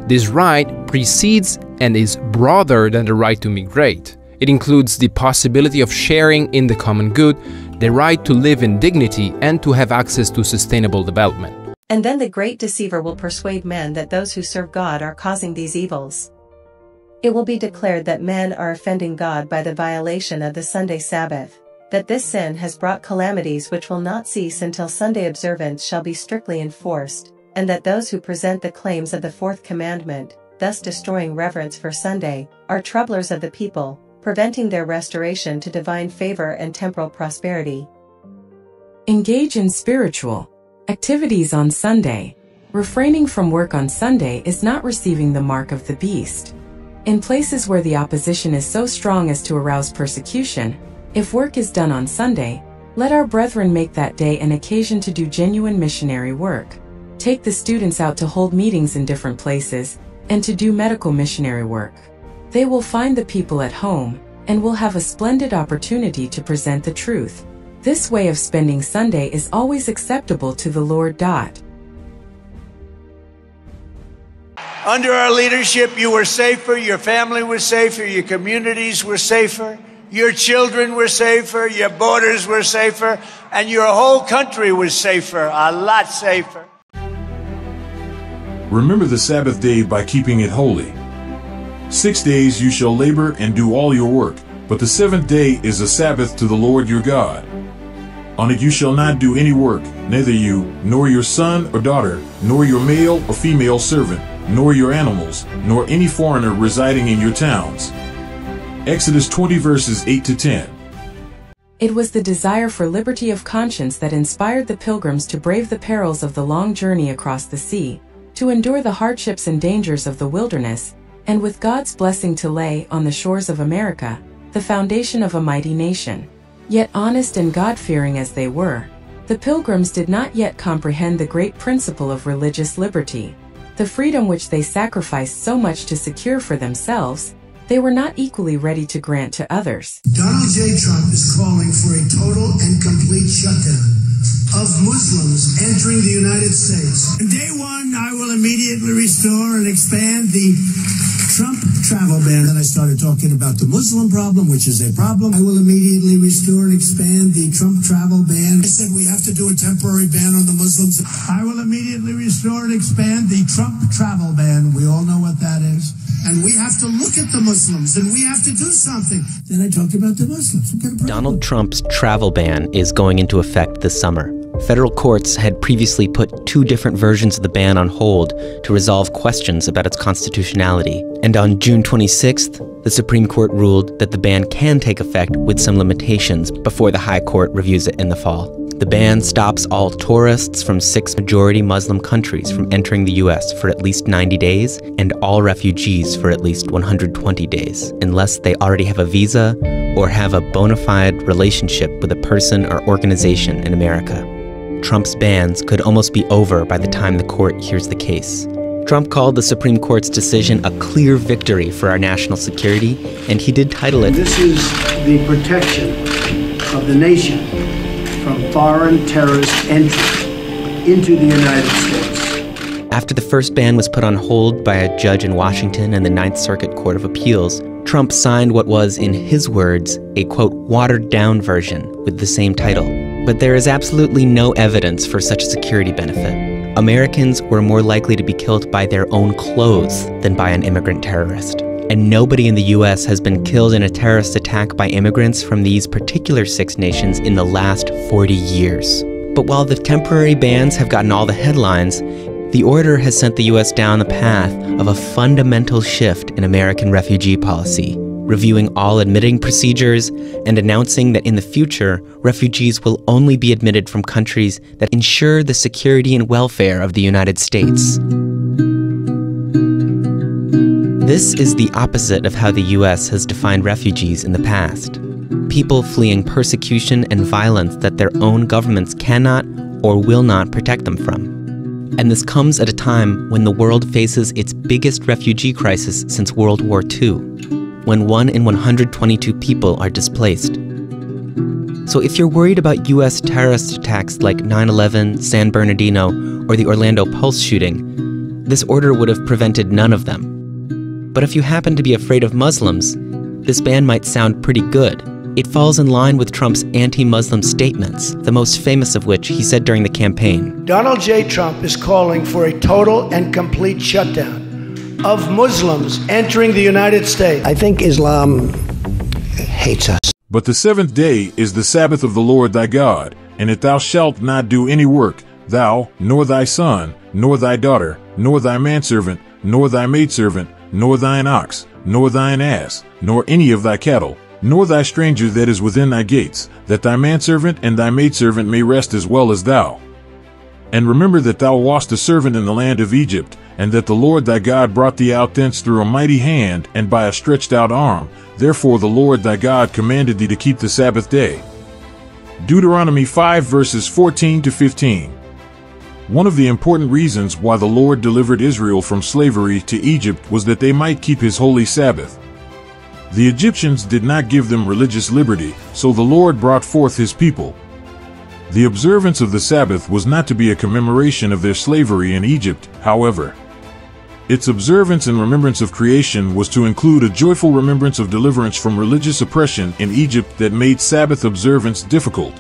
This right precedes and is broader than the right to migrate. It includes the possibility of sharing in the common good, the right to live in dignity, and to have access to sustainable development. And then the great deceiver will persuade men that those who serve God are causing these evils. It will be declared that men are offending God by the violation of the Sunday Sabbath, that this sin has brought calamities which will not cease until Sunday observance shall be strictly enforced, and that those who present the claims of the fourth commandment, thus destroying reverence for Sunday, are troublers of the people, preventing their restoration to divine favor and temporal prosperity. Engage in spiritual activities on Sunday. Refraining from work on Sunday is not receiving the mark of the beast. In places where the opposition is so strong as to arouse persecution, if work is done on Sunday, let our brethren make that day an occasion to do genuine missionary work. Take the students out to hold meetings in different places, and to do medical missionary work. They will find the people at home, and will have a splendid opportunity to present the truth. This way of spending Sunday is always acceptable to the Lord. Under our leadership, you were safer, your family was safer, your communities were safer, your children were safer, your borders were safer, and your whole country was safer, a lot safer. Remember the Sabbath day by keeping it holy. 6 days you shall labor and do all your work, but the seventh day is a Sabbath to the Lord your God. On it you shall not do any work, neither you, nor your son or daughter, nor your male or female servant, nor your animals, nor any foreigner residing in your towns. Exodus 20 verses 8 to 10. It was the desire for liberty of conscience that inspired the pilgrims to brave the perils of the long journey across the sea, to endure the hardships and dangers of the wilderness, and with God's blessing to lay, on the shores of America, the foundation of a mighty nation. Yet honest and God-fearing as they were, the pilgrims did not yet comprehend the great principle of religious liberty, the freedom which they sacrificed so much to secure for themselves. They were not equally ready to grant to others. Donald J. Trump is calling for a total and complete shutdown of Muslims entering the United States. On day one, I will immediately restore and expand the Trump travel ban. Then I started talking about the Muslim problem, which is a problem. I will immediately restore and expand the Trump travel ban. I said we have to do a temporary ban on the Muslims. I will immediately restore and expand the Trump travel ban. We all know what that is. And we have to look at the Muslims, and we have to do something. Then I talked about the Muslims. Donald Trump's travel ban is going into effect this summer. Federal courts had previously put 2 different versions of the ban on hold to resolve questions about its constitutionality. And on June 26th, the Supreme Court ruled that the ban can take effect with some limitations before the High Court reviews it in the fall. The ban stops all tourists from 6 majority Muslim countries from entering the U.S. for at least 90 days and all refugees for at least 120 days, unless they already have a visa or have a bona fide relationship with a person or organization in America. Trump's bans could almost be over by the time the court hears the case. Trump called the Supreme Court's decision a clear victory for our national security, and he did title it, "This is the protection of the nation from foreign terrorist entry into the United States." After the first ban was put on hold by a judge in Washington and the Ninth Circuit Court of Appeals, Trump signed what was, in his words, a quote, watered-down version with the same title. But there is absolutely no evidence for such a security benefit. Americans were more likely to be killed by their own clothes than by an immigrant terrorist. And nobody in the U.S. has been killed in a terrorist attack by immigrants from these particular 6 nations in the last 40 years. But while the temporary bans have gotten all the headlines, the order has sent the U.S. down the path of a fundamental shift in American refugee policy, reviewing all admitting procedures and announcing that in the future, refugees will only be admitted from countries that ensure the security and welfare of the United States. This is the opposite of how the U.S. has defined refugees in the past. People fleeing persecution and violence that their own governments cannot or will not protect them from. And this comes at a time when the world faces its biggest refugee crisis since World War II, when 1 in 122 people are displaced. So if you're worried about U.S. terrorist attacks like 9/11, San Bernardino, or the Orlando Pulse shooting, this order would have prevented none of them. But if you happen to be afraid of Muslims, this ban might sound pretty good. It falls in line with Trump's anti-Muslim statements, the most famous of which he said during the campaign. Donald J. Trump is calling for a total and complete shutdown of Muslims entering the United States. I think Islam hates us. But the seventh day is the Sabbath of the Lord thy God, and that thou shalt not do any work, thou, nor thy son, nor thy daughter, nor thy manservant, nor thy maidservant, nor thine ox, nor thine ass, nor any of thy cattle, nor thy stranger that is within thy gates, that thy manservant and thy maidservant may rest as well as thou. And remember that thou wast a servant in the land of Egypt, and that the Lord thy God brought thee out thence through a mighty hand and by a stretched out arm. Therefore the Lord thy God commanded thee to keep the Sabbath day. Deuteronomy 5 verses 14 to 15. One of the important reasons why the Lord delivered Israel from slavery to Egypt was that they might keep his holy Sabbath. The Egyptians did not give them religious liberty, so the Lord brought forth his people. The observance of the Sabbath was not to be a commemoration of their slavery in Egypt, however. Its observance in remembrance of creation was to include a joyful remembrance of deliverance from religious oppression in Egypt that made Sabbath observance difficult.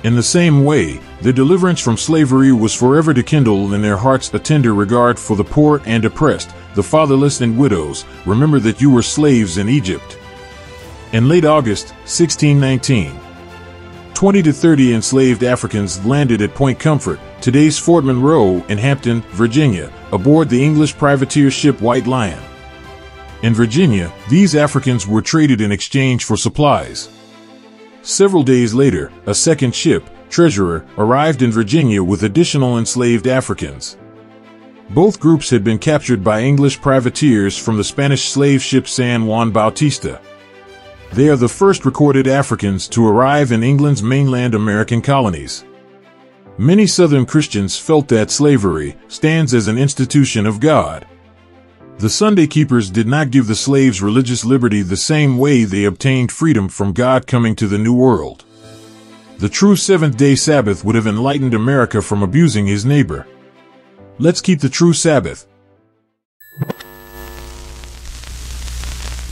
In the same way, their deliverance from slavery was forever to kindle in their hearts a tender regard for the poor and oppressed, the fatherless and widows. Remember that you were slaves in Egypt. In late August 1619, 20 to 30 enslaved Africans landed at Point Comfort, today's Fort Monroe, in Hampton, Virginia, aboard the English privateer ship White Lion. In Virginia, these Africans were traded in exchange for supplies. Several days later, a second ship, Treasurer, arrived in Virginia with additional enslaved Africans. Both groups had been captured by English privateers from the Spanish slave ship San Juan Bautista. They are the first recorded Africans to arrive in England's mainland American colonies. Many Southern Christians felt that slavery stands as an institution of God. The Sunday keepers did not give the slaves religious liberty the same way they obtained freedom from God coming to the New World. The true seventh-day Sabbath would have enlightened America from abusing his neighbor. Let's keep the true Sabbath.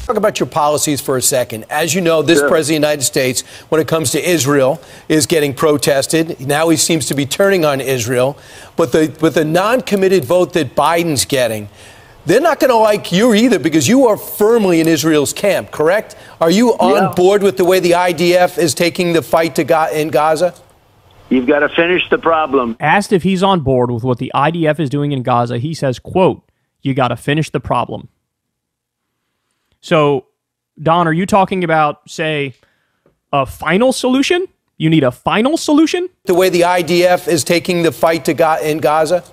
Talk about your policies for a second. As you know, this President of the United States, when it comes to Israel, is getting protested. Now he seems to be turning on Israel. But the non-committed vote that Biden's getting, they're not going to like you either because you are firmly in Israel's camp, correct? Are you on board with the way the IDF is taking the fight in Gaza? You've got to finish the problem. Asked if he's on board with what the IDF is doing in Gaza, he says, quote, "You got to finish the problem." So, Don, are you talking about, say, a final solution? You need a final solution? The way the IDF is taking the fight in Gaza?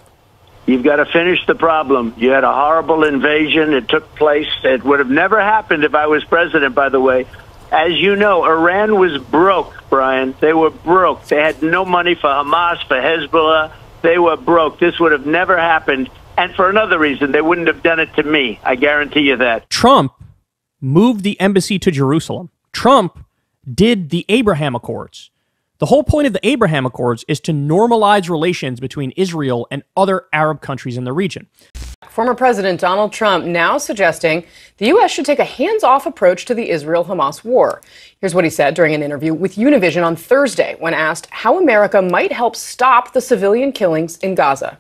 You've got to finish the problem. You had a horrible invasion. It took place. It would have never happened if I was president, by the way. As you know, Iran was broke, Brian. They were broke. They had no money for Hamas, for Hezbollah. They were broke. This would have never happened. And for another reason, they wouldn't have done it to me. I guarantee you that. Trump moved the embassy to Jerusalem. Trump did the Abraham Accords. The whole point of the Abraham Accords is to normalize relations between Israel and other Arab countries in the region. Former President Donald Trump now suggesting the U.S. should take a hands-off approach to the Israel-Hamas war. Here's what he said during an interview with Univision on Thursday when asked how America might help stop the civilian killings in Gaza.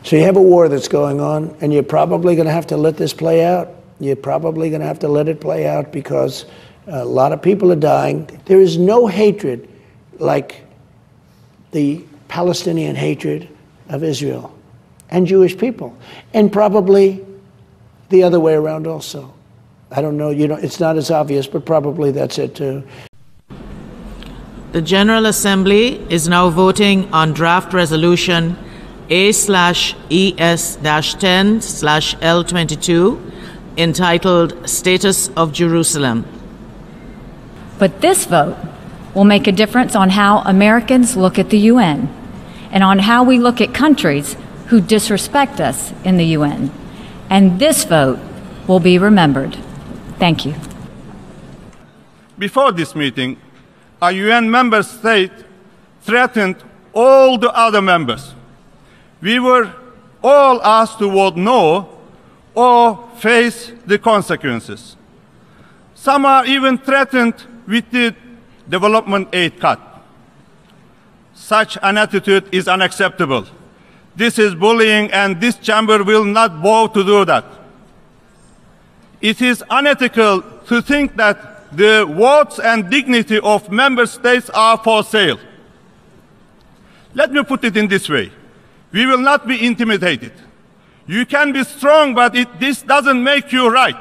So you have a war that's going on, and you're probably going to have to let this play out. You're probably going to have to let it play out because a lot of people are dying. There is no hatred like the Palestinian hatred of Israel and Jewish people, and probably the other way around also. I don't know, it's not as obvious, but probably that's it too. The General Assembly is now voting on draft resolution A/ES-10/L22 entitled Status of Jerusalem. But this vote will make a difference on how Americans look at the UN and on how we look at countries who disrespect us in the UN. And this vote will be remembered. Thank you. Before this meeting, a UN member state threatened all the other members. We were all asked to vote no or face the consequences. Some are even threatened with the development aid cut. Such an attitude is unacceptable. This is bullying, and this chamber will not bow to do that. It is unethical to think that the votes and dignity of member states are for sale. Let me put it in this way. We will not be intimidated. You can be strong, but this doesn't make you right.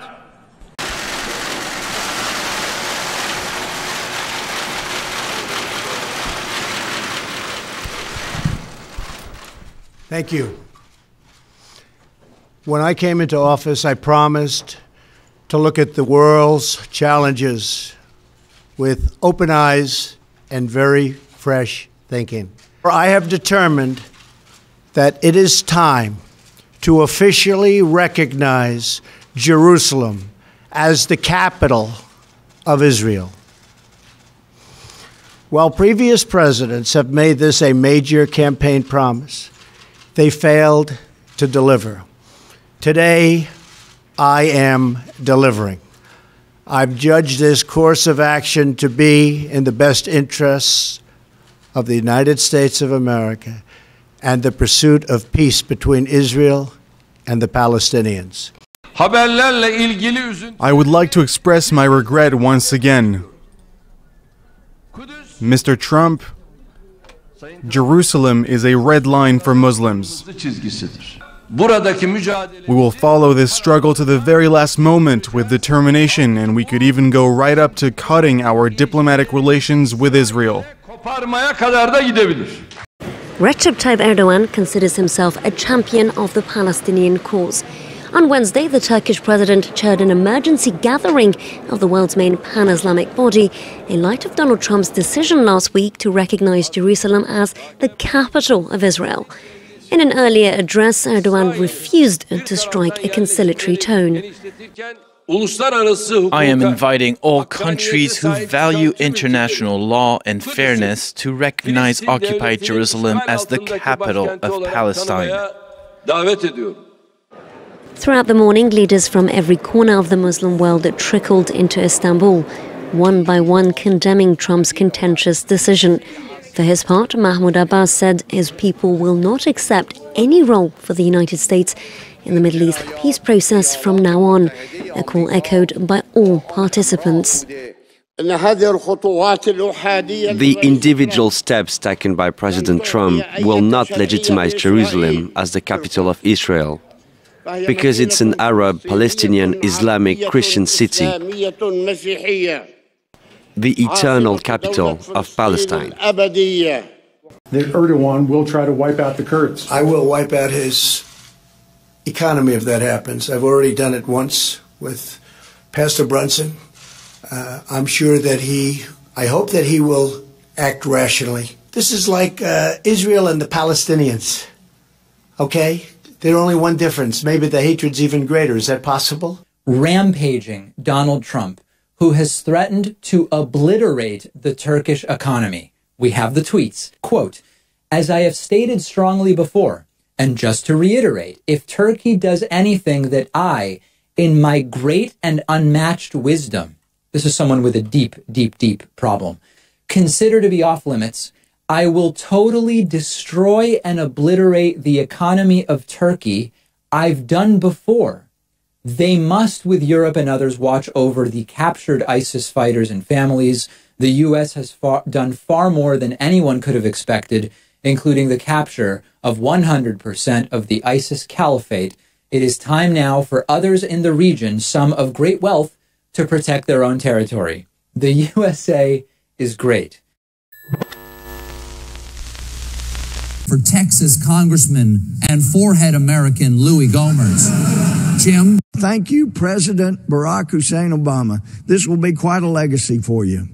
Thank you. When I came into office, I promised to look at the world's challenges with open eyes and very fresh thinking. I have determined that it is time to officially recognize Jerusalem as the capital of Israel. While previous presidents have made this a major campaign promise, they failed to deliver. Today, I am delivering. I've judged this course of action to be in the best interests of the United States of America and the pursuit of peace between Israel and the Palestinians. I would like to express my regret once again. Mr. Trump, Jerusalem is a red line for Muslims. We will follow this struggle to the very last moment with determination, and we could even go right up to cutting our diplomatic relations with Israel. Recep Tayyip Erdogan considers himself a champion of the Palestinian cause. On Wednesday, the Turkish president chaired an emergency gathering of the world's main pan-Islamic body in light of Donald Trump's decision last week to recognize Jerusalem as the capital of Israel. In an earlier address, Erdogan refused to strike a conciliatory tone. I am inviting all countries who value international law and fairness to recognize occupied Jerusalem as the capital of Palestine. Throughout the morning, leaders from every corner of the Muslim world trickled into Istanbul, one by one condemning Trump's contentious decision. For his part, Mahmoud Abbas said his people will not accept any role for the United States in the Middle East peace process from now on, a call echoed by all participants. The individual steps taken by President Trump will not legitimize Jerusalem as the capital of Israel, because it's an Arab, Palestinian, Islamic, Christian city, the eternal capital of Palestine. That Erdogan will try to wipe out the Kurds. I will wipe out his economy if that happens. I've already done it once with Pastor Brunson. I'm sure that I hope that he will act rationally. This is like Israel and the Palestinians, okay? There's only one difference. Maybe the hatred's even greater. Is that possible? Rampaging Donald Trump, who has threatened to obliterate the Turkish economy. We have the tweets. Quote, "As I have stated strongly before, and just to reiterate, if Turkey does anything that I, in my great and unmatched wisdom," this is someone with a deep, deep, deep problem, "consider to be off limits, I will totally destroy and obliterate the economy of Turkey. I've done before. They must, with Europe and others, watch over the captured ISIS fighters and families. The U.S. has done far more than anyone could have expected, including the capture of 100% of the ISIS caliphate. It is time now for others in the region, some of great wealth, to protect their own territory. The USA is great." For Texas Congressman and forehead American Louis Gohmert. Jim? Thank you, President Barack Hussein Obama. This will be quite a legacy for you.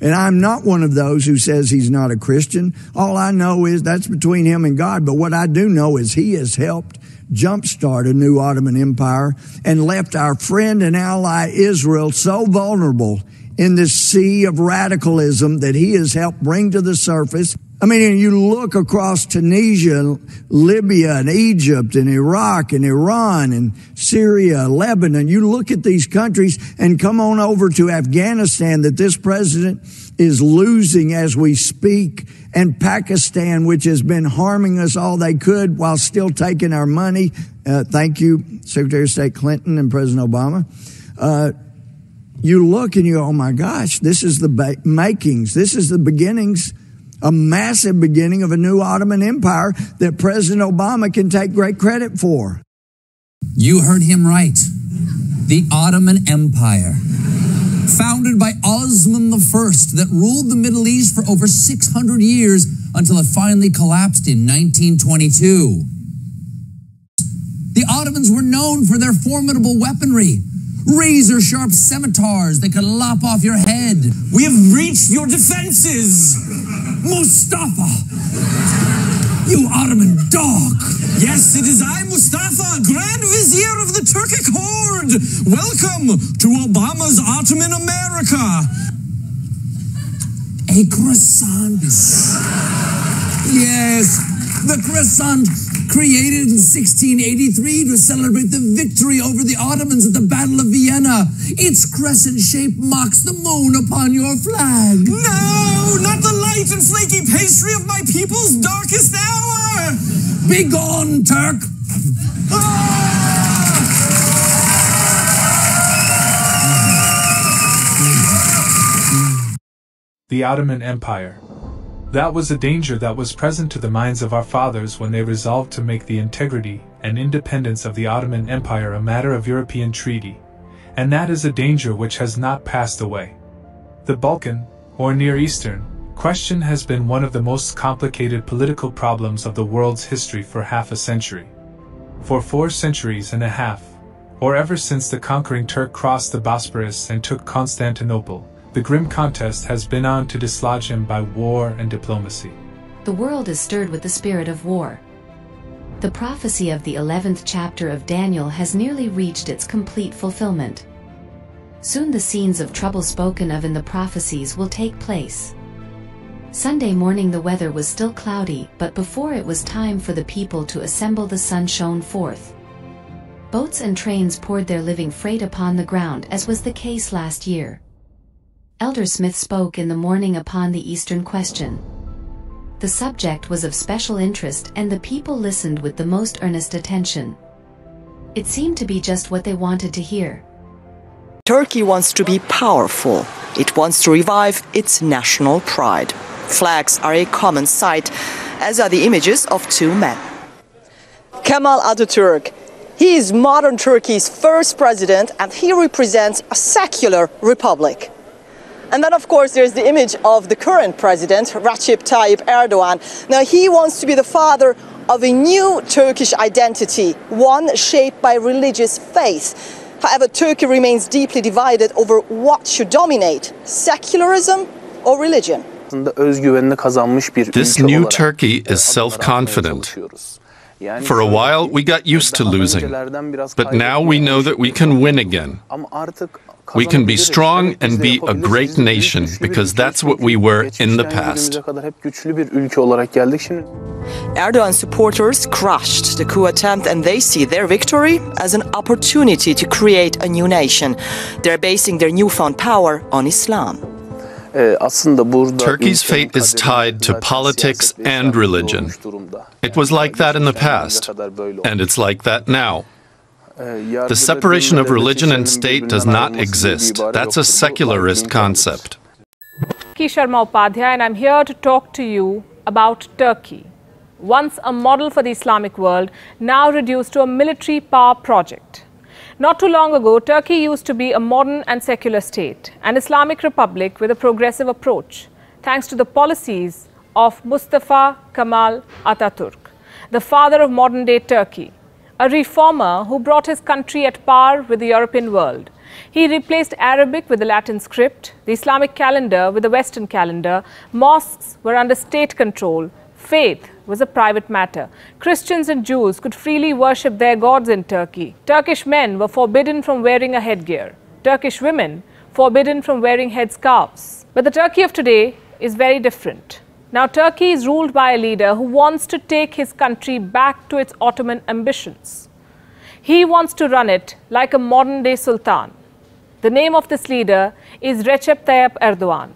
And I'm not one of those who says he's not a Christian. All I know is that's between him and God. But what I do know is he has helped jumpstart a new Ottoman Empire and left our friend and ally Israel so vulnerable in this sea of radicalism that he has helped bring to the surface. I mean, you look across Tunisia, Libya, and Egypt, and Iraq, and Iran, and Syria, Lebanon. You look at these countries and come on over to Afghanistan that this president is losing as we speak, and Pakistan, which has been harming us all they could while still taking our money. Thank you, Secretary of State Clinton and President Obama. You look and you go, oh my gosh, this is the makings. This is the beginnings a massive beginning of a new Ottoman Empire that President Obama can take great credit for. You heard him right. The Ottoman Empire, founded by Osman I, that ruled the Middle East for over 600 years until it finally collapsed in 1922. The Ottomans were known for their formidable weaponry, razor-sharp scimitars that could lop off your head. We have breached your defenses, Mustafa! You Ottoman dog! Yes, it is I, Mustafa, Grand Vizier of the Turkic Horde! Welcome to Obama's Ottoman America! A croissant. Yes, the croissant, created in 1683 to celebrate the victory over the Ottomans at the Battle of Vienna. Its crescent shape mocks the moon upon your flag. No, not the light and flaky pastry of my people's darkest hour! Begone, Turk! The Ottoman Empire. That was a danger that was present to the minds of our fathers when they resolved to make the integrity and independence of the Ottoman Empire a matter of European treaty, and that is a danger which has not passed away. The Balkan, or Near Eastern, question has been one of the most complicated political problems of the world's history for half a century. For 4 centuries and a half, or ever since the conquering Turk crossed the Bosporus and took Constantinople, the grim contest has been on to dislodge him by war and diplomacy. The world is stirred with the spirit of war. The prophecy of the 11th chapter of Daniel has nearly reached its complete fulfillment. Soon the scenes of trouble spoken of in the prophecies will take place. Sunday morning the weather was still cloudy, but before it was time for the people to assemble the sun shone forth. Boats and trains poured their living freight upon the ground, as was the case last year. Elder Smith spoke in the morning upon the Eastern question. The subject was of special interest, and the people listened with the most earnest attention. It seemed to be just what they wanted to hear. Turkey wants to be powerful. It wants to revive its national pride. Flags are a common sight, as are the images of 2 men. Kemal Atatürk. He is modern Turkey's first president, and he represents a secular republic. And then, of course, there's the image of the current president, Recep Tayyip Erdogan. Now, he wants to be the father of a new Turkish identity, one shaped by religious faith. However, Turkey remains deeply divided over what should dominate, secularism or religion. This new Turkey is self-confident. For a while, we got used to losing, but now we know that we can win again. We can be strong and be a great nation, because that's what we were in the past. Erdogan supporters crushed the coup attempt, and they see their victory as an opportunity to create a new nation. They're basing their newfound power on Islam. Turkey's fate is tied to politics and religion. It was like that in the past, and it's like that now. The separation of religion and state does not exist. That's a secularist concept. Sharma Upadhyay, and I'm here to talk to you about Turkey. Once a model for the Islamic world, now reduced to a military power project. Not too long ago, Turkey used to be a modern and secular state, an Islamic republic with a progressive approach, thanks to the policies of Mustafa Kemal Atatürk, the father of modern-day Turkey, a reformer who brought his country at par with the European world. He replaced Arabic with the Latin script, the Islamic calendar with the Western calendar. Mosques were under state control. Faith was a private matter. Christians and Jews could freely worship their gods in Turkey. Turkish men were forbidden from wearing a headgear. Turkish women forbidden from wearing headscarves. But the Turkey of today is very different. Now, Turkey is ruled by a leader who wants to take his country back to its Ottoman ambitions. He wants to run it like a modern-day sultan. The name of this leader is Recep Tayyip Erdogan.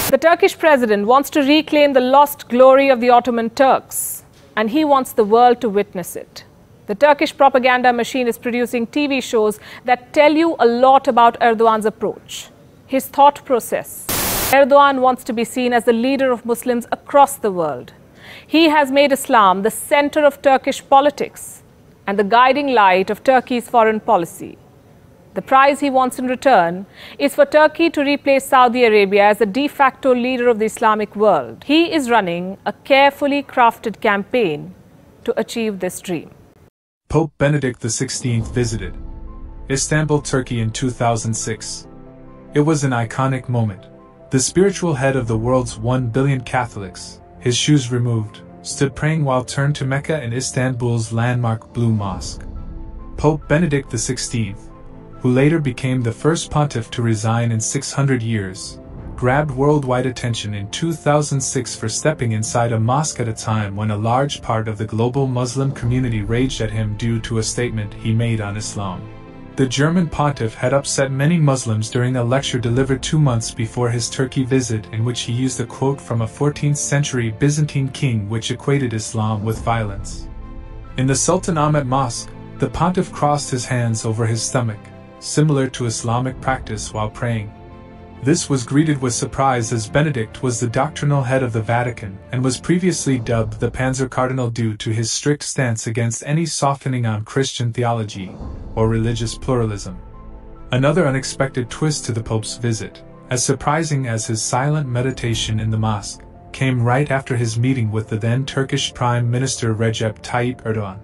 The Turkish president wants to reclaim the lost glory of the Ottoman Turks, and he wants the world to witness it. The Turkish propaganda machine is producing TV shows that tell you a lot about Erdogan's approach, his thought process. Erdogan wants to be seen as the leader of Muslims across the world. He has made Islam the center of Turkish politics and the guiding light of Turkey's foreign policy. The prize he wants in return is for Turkey to replace Saudi Arabia as the de facto leader of the Islamic world. He is running a carefully crafted campaign to achieve this dream. Pope Benedict XVI visited Istanbul, Turkey in 2006. It was an iconic moment. The spiritual head of the world's 1 billion Catholics, his shoes removed, stood praying while turned to Mecca and Istanbul's landmark Blue Mosque. Pope Benedict XVI, who later became the first pontiff to resign in 600 years, grabbed worldwide attention in 2006 for stepping inside a mosque at a time when a large part of the global Muslim community raged at him due to a statement he made on Islam. The German pontiff had upset many Muslims during a lecture delivered 2 months before his Turkey visit, in which he used a quote from a 14th century Byzantine king which equated Islam with violence. In the Sultan Ahmet Mosque, the pontiff crossed his hands over his stomach, similar to Islamic practice while praying. This was greeted with surprise, as Benedict was the doctrinal head of the Vatican and was previously dubbed the Panzer Cardinal due to his strict stance against any softening on Christian theology or religious pluralism. Another unexpected twist to the Pope's visit, as surprising as his silent meditation in the mosque, came right after his meeting with the then Turkish Prime Minister Recep Tayyip Erdogan.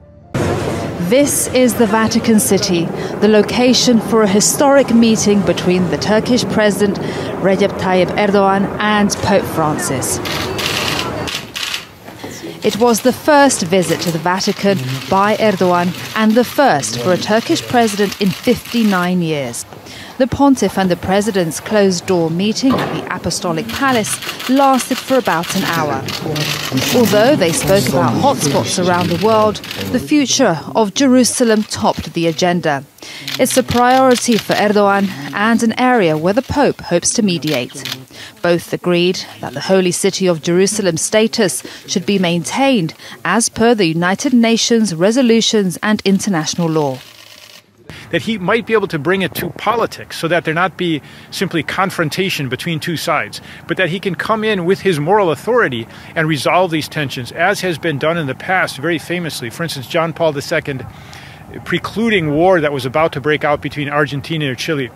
This is the Vatican City, the location for a historic meeting between the Turkish President Recep Tayyip Erdogan and Pope Francis. It was the first visit to the Vatican by Erdogan and the first for a Turkish president in 59 years. The pontiff and the president's closed-door meeting at the Apostolic Palace lasted for about an hour. Although they spoke about hotspots around the world, the future of Jerusalem topped the agenda. It's a priority for Erdogan and an area where the Pope hopes to mediate. Both agreed that the Holy City of Jerusalem status should be maintained as per the United Nations resolutions and international law. That he might be able to bring it to politics so that there not be simply confrontation between two sides, but that he can come in with his moral authority and resolve these tensions, as has been done in the past very famously. For instance, John Paul II precluding war that was about to break out between Argentina and Chile.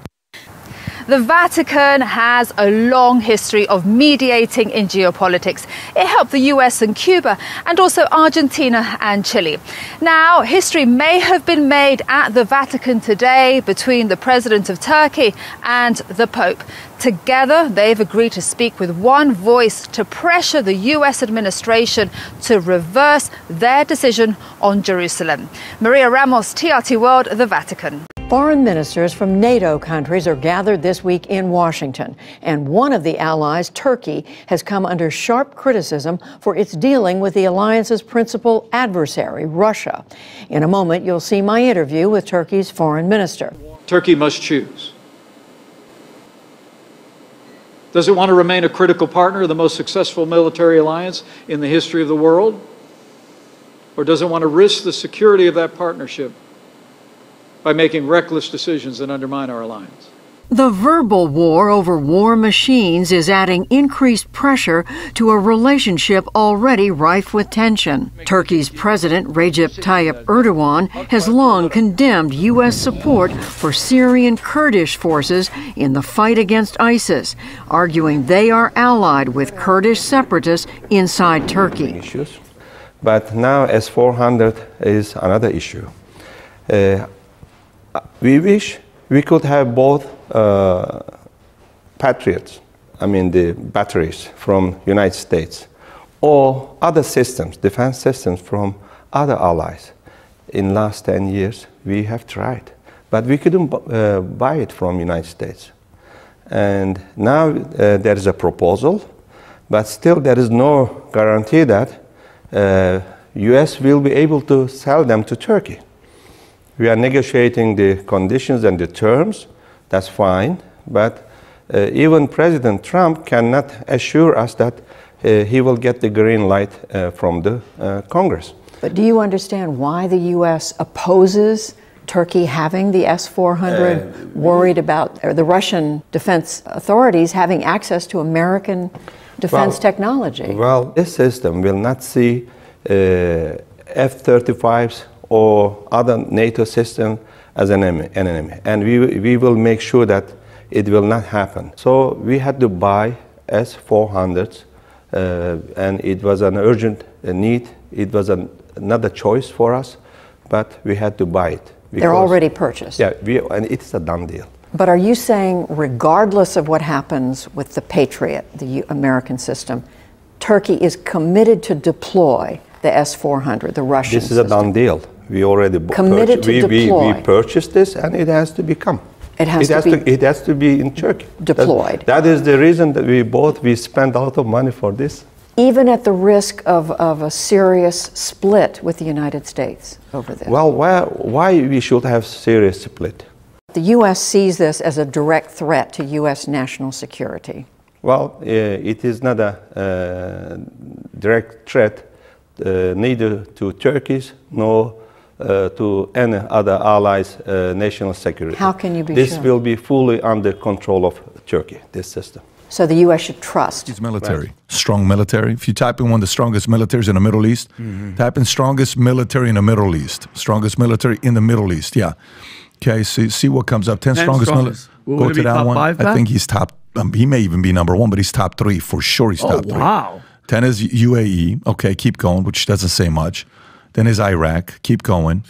The Vatican has a long history of mediating in geopolitics. It helped the US and Cuba, and also Argentina and Chile. Now, history may have been made at the Vatican today between the President of Turkey and the Pope. Together, they've agreed to speak with one voice to pressure the US administration to reverse their decision on Jerusalem. Maria Ramos, TRT World, the Vatican. Foreign ministers from NATO countries are gathered this week in Washington, and one of the allies, Turkey, has come under sharp criticism for its dealing with the alliance's principal adversary, Russia. In a moment, you'll see my interview with Turkey's foreign minister. Turkey must choose. Does it want to remain a critical partner of the most successful military alliance in the history of the world? Or does it want to risk the security of that partnership by making reckless decisions that undermine our alliance? The verbal war over war machines is adding increased pressure to a relationship already rife with tension. Turkey's President Recep Tayyip Erdogan has long condemned U.S. support for Syrian Kurdish forces in the fight against ISIS, arguing they are allied with Kurdish separatists inside Turkey. But now S-400 is another issue. We wish we could have both Patriots, the batteries from United States, or other systems, defense systems from other allies. In last 10 years, we have tried, but we couldn't buy it from United States. And now there is a proposal, but still there is no guarantee that US will be able to sell them to Turkey. We are negotiating the conditions and the terms, that's fine, but even President Trump cannot assure us that he will get the green light from the Congress. But do you understand why the U.S. opposes Turkey having the S-400, worried about the Russian defense authorities having access to American defense technology? Well, this system will not see F-35s or other NATO systems as an enemy. And we will make sure that it will not happen. So we had to buy S-400s, and it was an urgent need. It was another choice for us, but we had to buy it. They're already purchased. Yeah, and it's a done deal. But are you saying, regardless of what happens with the Patriot, the American system, Turkey is committed to deploy the S-400, the Russian system? This is a done deal. We already committed to deploy. We purchased this, and it has to become. It has to be in Turkey. Deployed. That is the reason that we spent a lot of money for this. Even at the risk of a serious split with the United States over this? Well, why we should have serious split? The U.S. sees this as a direct threat to U.S. national security. Well, it is not a direct threat neither to Turkey's nor to any other allies' national security. How can you be this sure? Will be fully under control of Turkey, this system. So the U.S. should trust. It's military. Right. Strong military. If you type in one of the strongest militaries in the Middle East, type in strongest military in the Middle East. Strongest military in the Middle East, yeah. Okay, see what comes up. 10 strongest military. Go to that one. I think he's top, he may even be number 1, but he's top 3 for sure. He's top 3. Wow. 10 is UAE. Okay, keep going, which doesn't say much. Then is Iraq. Keep going.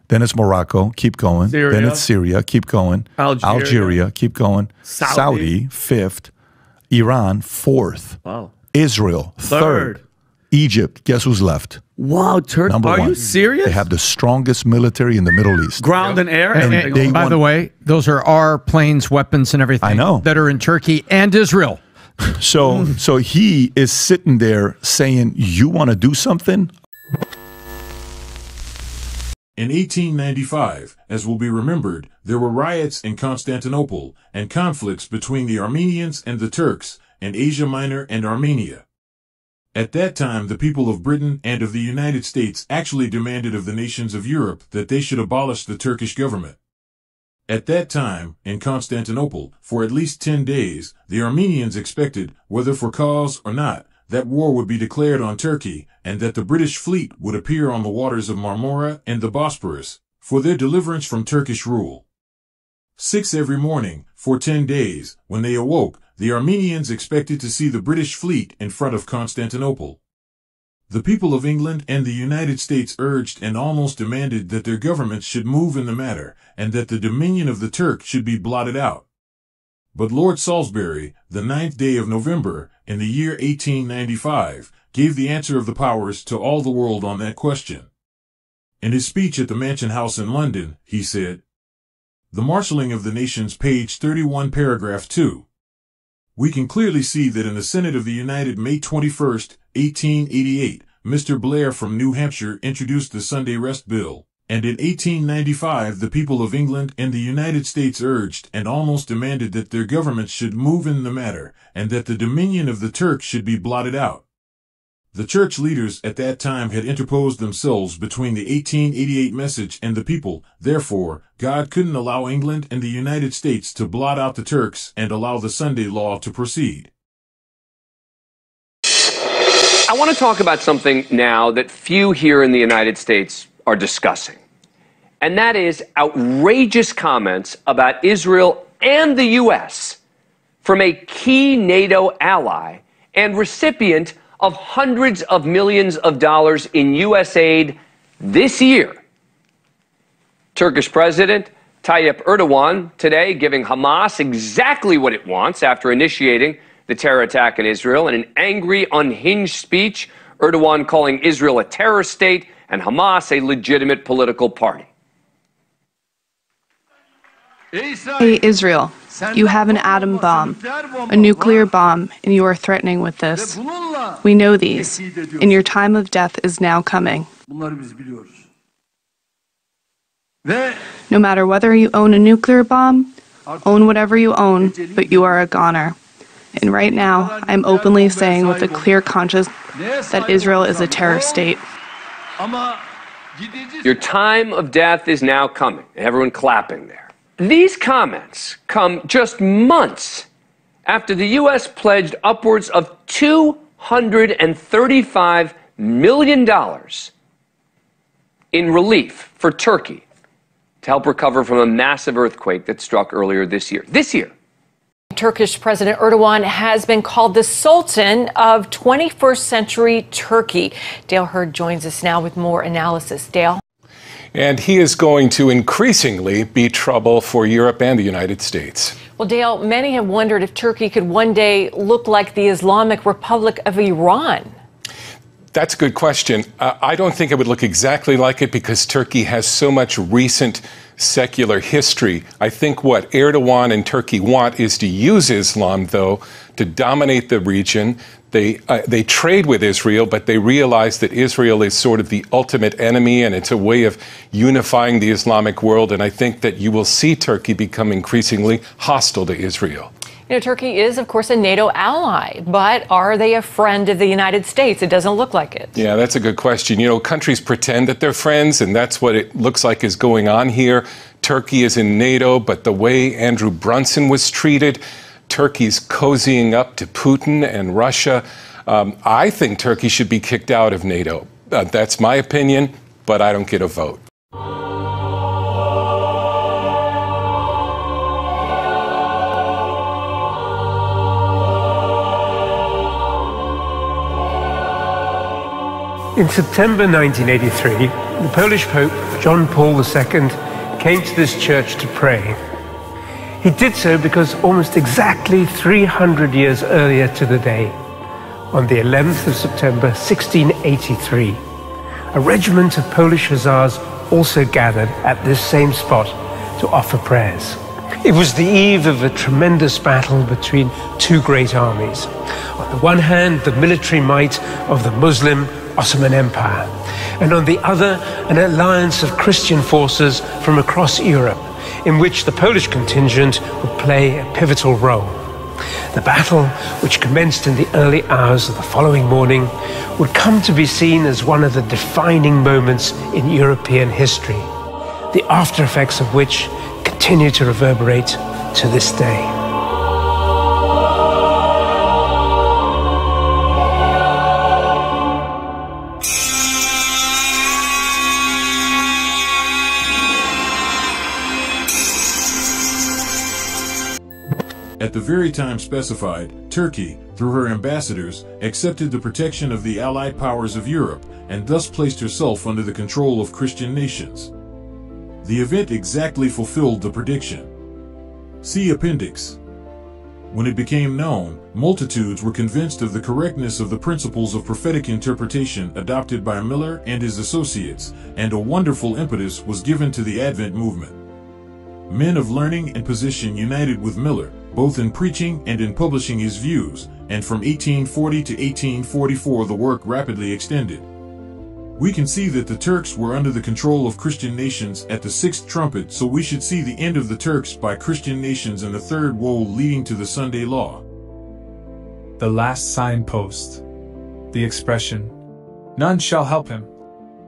Then it's Morocco. Keep going. Syria. Then it's Syria. Keep going. Algeria. Keep going. Saudi 5th. Iran 4th. Wow. Israel 3rd. Egypt, guess who's left? Wow, Turkey. Number 1. Are you serious? They have the strongest military in the Middle East. Ground and air. And by the way, those are our planes, weapons, and everything. I know. That are in Turkey and Israel. So he is sitting there saying, you want to do something? In 1895, as will be remembered, there were riots in Constantinople and conflicts between the Armenians and the Turks in Asia Minor and Armenia. At that time, the people of Britain and of the United States actually demanded of the nations of Europe that they should abolish the Turkish government. At that time, in Constantinople, for at least 10 days, the Armenians expected, whether for cause or not, that war would be declared on Turkey, and that the British fleet would appear on the waters of Marmora and the Bosporus, for their deliverance from Turkish rule. 6 every morning, for 10 days, when they awoke, the Armenians expected to see the British fleet in front of Constantinople. The people of England and the United States urged and almost demanded that their governments should move in the matter, and that the dominion of the Turk should be blotted out. But Lord Salisbury, the 9th day of November, in the year 1895, gave the answer of the powers to all the world on that question. In his speech at the Mansion House in London, he said, "The Marshalling of the Nations, page 31, paragraph 2. We can clearly see that in the Senate of the United May 21st, 1888, Mr. Blair from New Hampshire introduced the Sunday Rest Bill, and in 1895 the people of England and the United States urged and almost demanded that their governments should move in the matter, and that the dominion of the Turks should be blotted out. The church leaders at that time had interposed themselves between the 1888 message and the people. Therefore, God couldn't allow England and the United States to blot out the Turks and allow the Sunday law to proceed." I want to talk about something now that few here in the United States are discussing, and that is outrageous comments about Israel and the U.S. from a key NATO ally and recipient of hundreds of millions of dollars in U.S. aid this year. Turkish President Tayyip Erdogan today giving Hamas exactly what it wants after initiating the terror attack in Israel. In an angry, unhinged speech, Erdogan calling Israel a terror state and Hamas a legitimate political party. Hey, Israel, you have an atom bomb, a nuclear bomb, and you are threatening with this. We know these, and your time of death is now coming. No matter whether you own a nuclear bomb, own whatever you own, but you are a goner. And right now, I'm openly saying with a clear conscience that Israel is a terror state. Your time of death is now coming. Everyone clapping there. These comments come just months after the U.S. pledged upwards of $235 million in relief for Turkey to help recover from a massive earthquake that struck earlier this year. Turkish President Erdogan has been called the Sultan of 21st century Turkey. Dale Hurd joins us now with more analysis. Dale? And he is going to increasingly be trouble for Europe and the United States. Well, Dale, many have wondered if Turkey could one day look like the Islamic Republic of Iran. That's a good question. I don't think it would look exactly like it because Turkey has so much recent secular history. I think what Erdogan and Turkey want is to use Islam, though, to dominate the region. They trade with Israel, but they realize that Israel is sort of the ultimate enemy, and it's a way of unifying the Islamic world. And I think that you will see Turkey become increasingly hostile to Israel. You know, Turkey is, of course, a NATO ally, but are they a friend of the United States? It doesn't look like it. Yeah, that's a good question. You know, countries pretend that they're friends, and that's what it looks like is going on here. Turkey is in NATO, but the way Andrew Brunson was treated, Turkey's cozying up to Putin and Russia. I think Turkey should be kicked out of NATO. That's my opinion, but I don't get a vote. In September 1983, the Polish Pope, John Paul II, came to this church to pray. He did so because almost exactly 300 years earlier to the day, on the 11th of September 1683, a regiment of Polish hussars also gathered at this same spot to offer prayers. It was the eve of a tremendous battle between two great armies. On the one hand, the military might of the Muslim Ottoman Empire, and on the other, an alliance of Christian forces from across Europe, in which the Polish contingent would play a pivotal role. The battle, which commenced in the early hours of the following morning, would come to be seen as one of the defining moments in European history, the after effects of which continue to reverberate to this day. At the very time specified, Turkey, through her ambassadors, accepted the protection of the Allied powers of Europe and thus placed herself under the control of Christian nations. The event exactly fulfilled the prediction. See Appendix. When it became known, multitudes were convinced of the correctness of the principles of prophetic interpretation adopted by Miller and his associates, and a wonderful impetus was given to the Advent movement. Men of learning and position united with Miller, both in preaching and in publishing his views, and from 1840 to 1844 the work rapidly extended. We can see that the Turks were under the control of Christian nations at the sixth trumpet, so we should see the end of the Turks by Christian nations and the third woe leading to the Sunday law. The last signpost. The expression, "None shall help him,"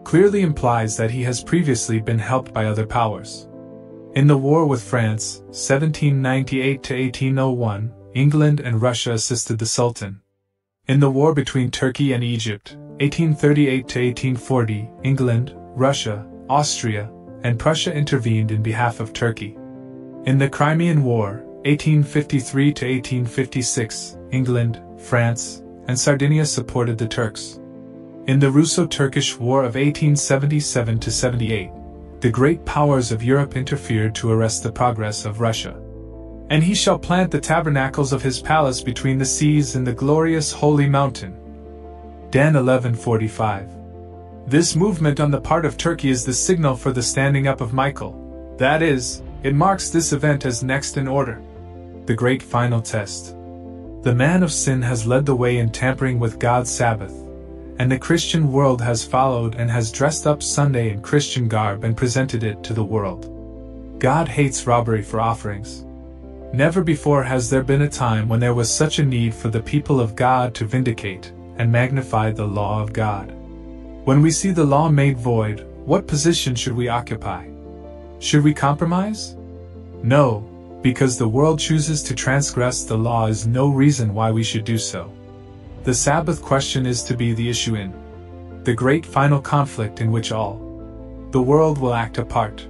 clearly implies that he has previously been helped by other powers. In the war with France, 1798 to 1801, England and Russia assisted the Sultan. In the war between Turkey and Egypt, 1838 to 1840, England, Russia, Austria, and Prussia intervened in behalf of Turkey. In the Crimean War, 1853 to 1856, England, France, and Sardinia supported the Turks. In the Russo-Turkish War of 1877 to 78, the great powers of Europe interfered to arrest the progress of Russia. And he shall plant the tabernacles of his palace between the seas in the glorious holy mountain. Dan 11:45. This movement on the part of Turkey is the signal for the standing up of Michael. That is, it marks this event as next in order. The great final test. The man of sin has led the way in tampering with God's Sabbath, and the Christian world has followed and has dressed up Sunday in Christian garb and presented it to the world. God hates robbery for offerings. Never before has there been a time when there was such a need for the people of God to vindicate and magnify the law of God. When we see the law made void, What position should we occupy? Should we compromise? No, because the world chooses to transgress the law is no reason why we should do so. The Sabbath question is to be the issue in the great final conflict in which all the world will act a part.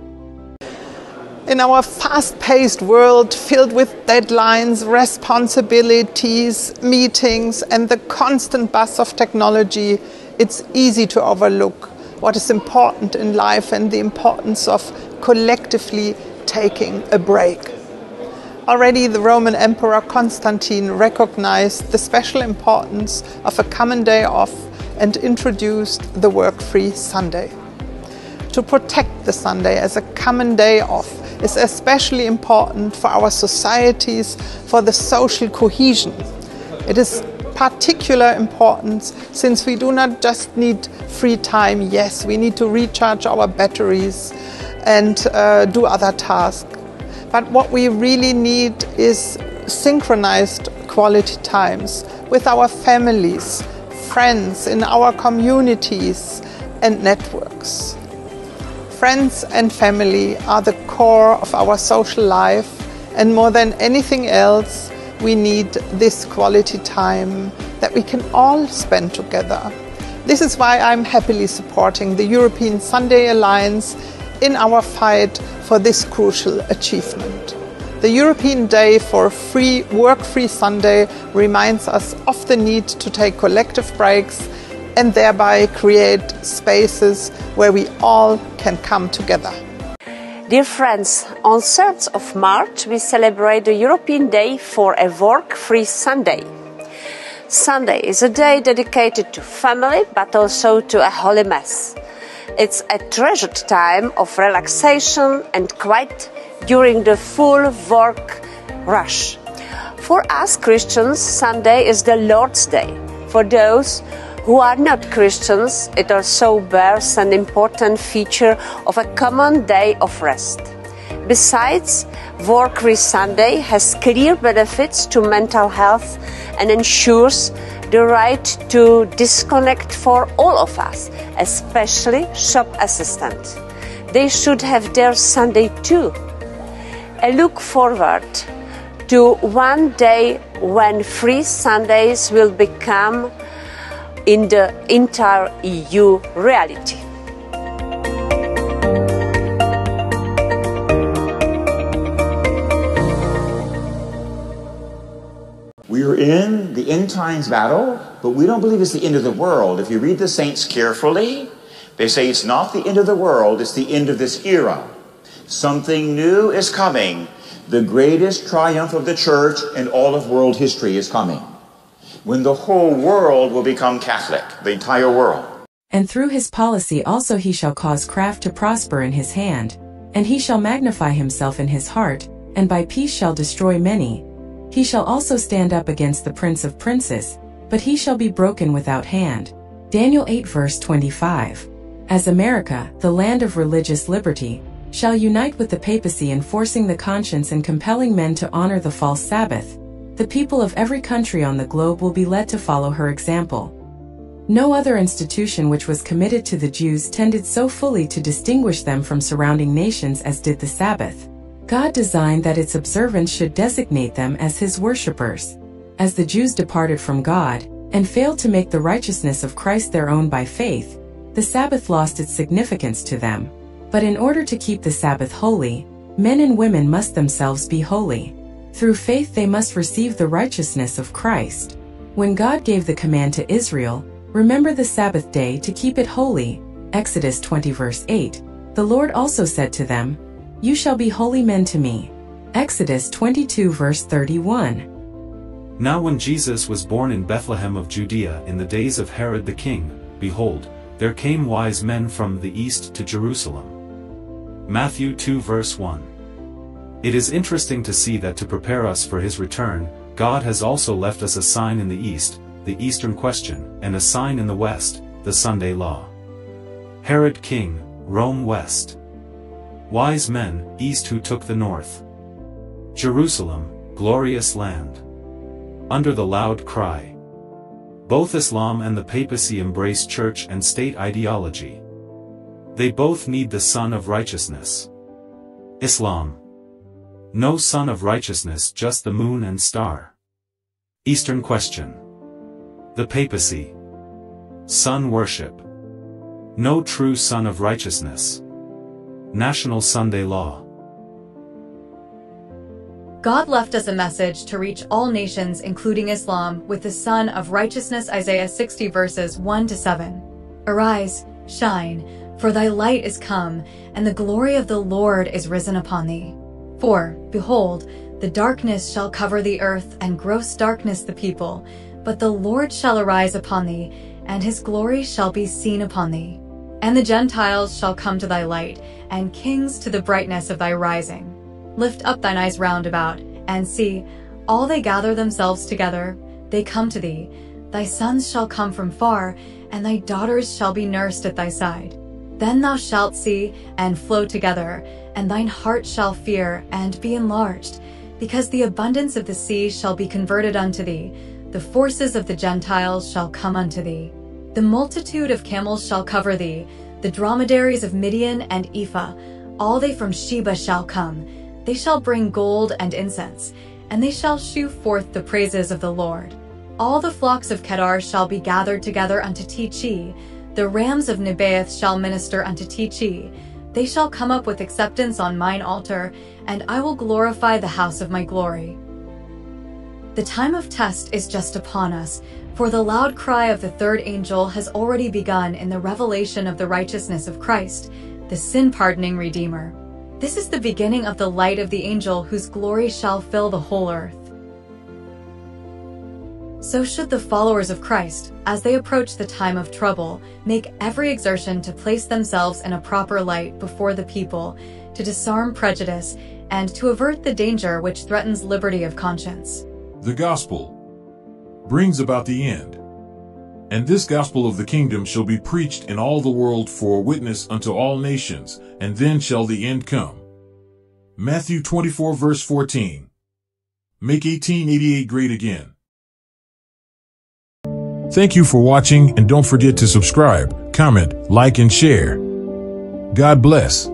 In our fast-paced world filled with deadlines, responsibilities, meetings, and the constant buzz of technology, it's easy to overlook what is important in life and the importance of collectively taking a break. Already the Roman Emperor Constantine recognized the special importance of a common day off and introduced the work-free Sunday. To protect the Sunday as a common day off is especially important for our societies, for the social cohesion. It is particular importance since we do not just need free time. Yes, we need to recharge our batteries and do other tasks. But what we really need is synchronized quality times with our families, friends, in our communities and networks. Friends and family are the core of our social life, and more than anything else, we need this quality time that we can all spend together. This is why I'm happily supporting the European Sunday Alliance in our fight for this crucial achievement. The European Day for Free Work-Free Sunday reminds us of the need to take collective breaks and thereby create spaces where we all can come together. Dear friends, on 3rd of March we celebrate the European Day for a Work-Free Sunday. Sunday is a day dedicated to family but also to a holy mass. It's a treasured time of relaxation and quiet during the full work rush. For us Christians, Sunday is the Lord's Day. For those who are not Christians, it also bears an important feature of a common day of rest. Besides, Work-Free Sunday has clear benefits to mental health and ensures the right to disconnect for all of us, especially shop assistants. They should have their Sunday too. I look forward to one day when free Sundays will become in the entire EU reality. We are in the end times battle, but we don't believe it's the end of the world. If you read the saints carefully, they say it's not the end of the world, it's the end of this era. Something new is coming. The greatest triumph of the church in all of world history is coming, when the whole world will become Catholic, the entire world. And through his policy also he shall cause craft to prosper in his hand, and he shall magnify himself in his heart, and by peace shall destroy many. He shall also stand up against the Prince of Princes, but he shall be broken without hand. Daniel 8 verse 25. As America, the land of religious liberty, shall unite with the papacy in forcing the conscience and compelling men to honor the false Sabbath, the people of every country on the globe will be led to follow her example. No other institution which was committed to the Jews tended so fully to distinguish them from surrounding nations as did the Sabbath. God designed that its observance should designate them as his worshippers. As the Jews departed from God, and failed to make the righteousness of Christ their own by faith, the Sabbath lost its significance to them. But in order to keep the Sabbath holy, men and women must themselves be holy. Through faith they must receive the righteousness of Christ. When God gave the command to Israel, remember the Sabbath day to keep it holy, Exodus 20 verse 8, the Lord also said to them, You shall be holy men to me. Exodus 22 verse 31. Now when Jesus was born in Bethlehem of Judea in the days of Herod the king, behold, there came wise men from the east to Jerusalem. Matthew 2 verse 1. It is interesting to see that to prepare us for his return, God has also left us a sign in the east, the Eastern question, and a sign in the west, the Sunday law. Herod king, Rome west. Wise men, east who took the north. Jerusalem, glorious land. Under the loud cry. Both Islam and the papacy embrace church and state ideology. They both need the Sun of Righteousness. Islam. No Sun of Righteousness, just the moon and star. Eastern question. The papacy. Sun worship. No true Sun of Righteousness. National Sunday law. God left us a message to reach all nations, including Islam, with the Sun of Righteousness, Isaiah 60 verses 1-7. Arise, shine, for thy light is come, and the glory of the Lord is risen upon thee. For, behold, the darkness shall cover the earth, and gross darkness the people, but the Lord shall arise upon thee, and his glory shall be seen upon thee. And the Gentiles shall come to thy light, and kings to the brightness of thy rising. Lift up thine eyes round about, and see, all they gather themselves together, they come to thee. Thy sons shall come from far, and thy daughters shall be nursed at thy side. Then thou shalt see, and flow together, and thine heart shall fear, and be enlarged, because the abundance of the sea shall be converted unto thee. The forces of the Gentiles shall come unto thee. The multitude of camels shall cover thee, the dromedaries of Midian and Ephah, all they from Sheba shall come. They shall bring gold and incense, and they shall shew forth the praises of the Lord. All the flocks of Kedar shall be gathered together unto Techi. The rams of Nebaioth shall minister unto Techi. They shall come up with acceptance on mine altar, and I will glorify the house of my glory. The time of test is just upon us, for the loud cry of the third angel has already begun in the revelation of the righteousness of Christ, the sin-pardoning Redeemer. This is the beginning of the light of the angel whose glory shall fill the whole earth. So should the followers of Christ, as they approach the time of trouble, make every exertion to place themselves in a proper light before the people, to disarm prejudice, and to avert the danger which threatens liberty of conscience. The gospel brings about the end. And this gospel of the kingdom shall be preached in all the world for a witness unto all nations, and then shall the end come. Matthew 24 verse 14. Make 1888 great again. Thank you for watching, and don't forget to subscribe, comment, like, and share. God bless.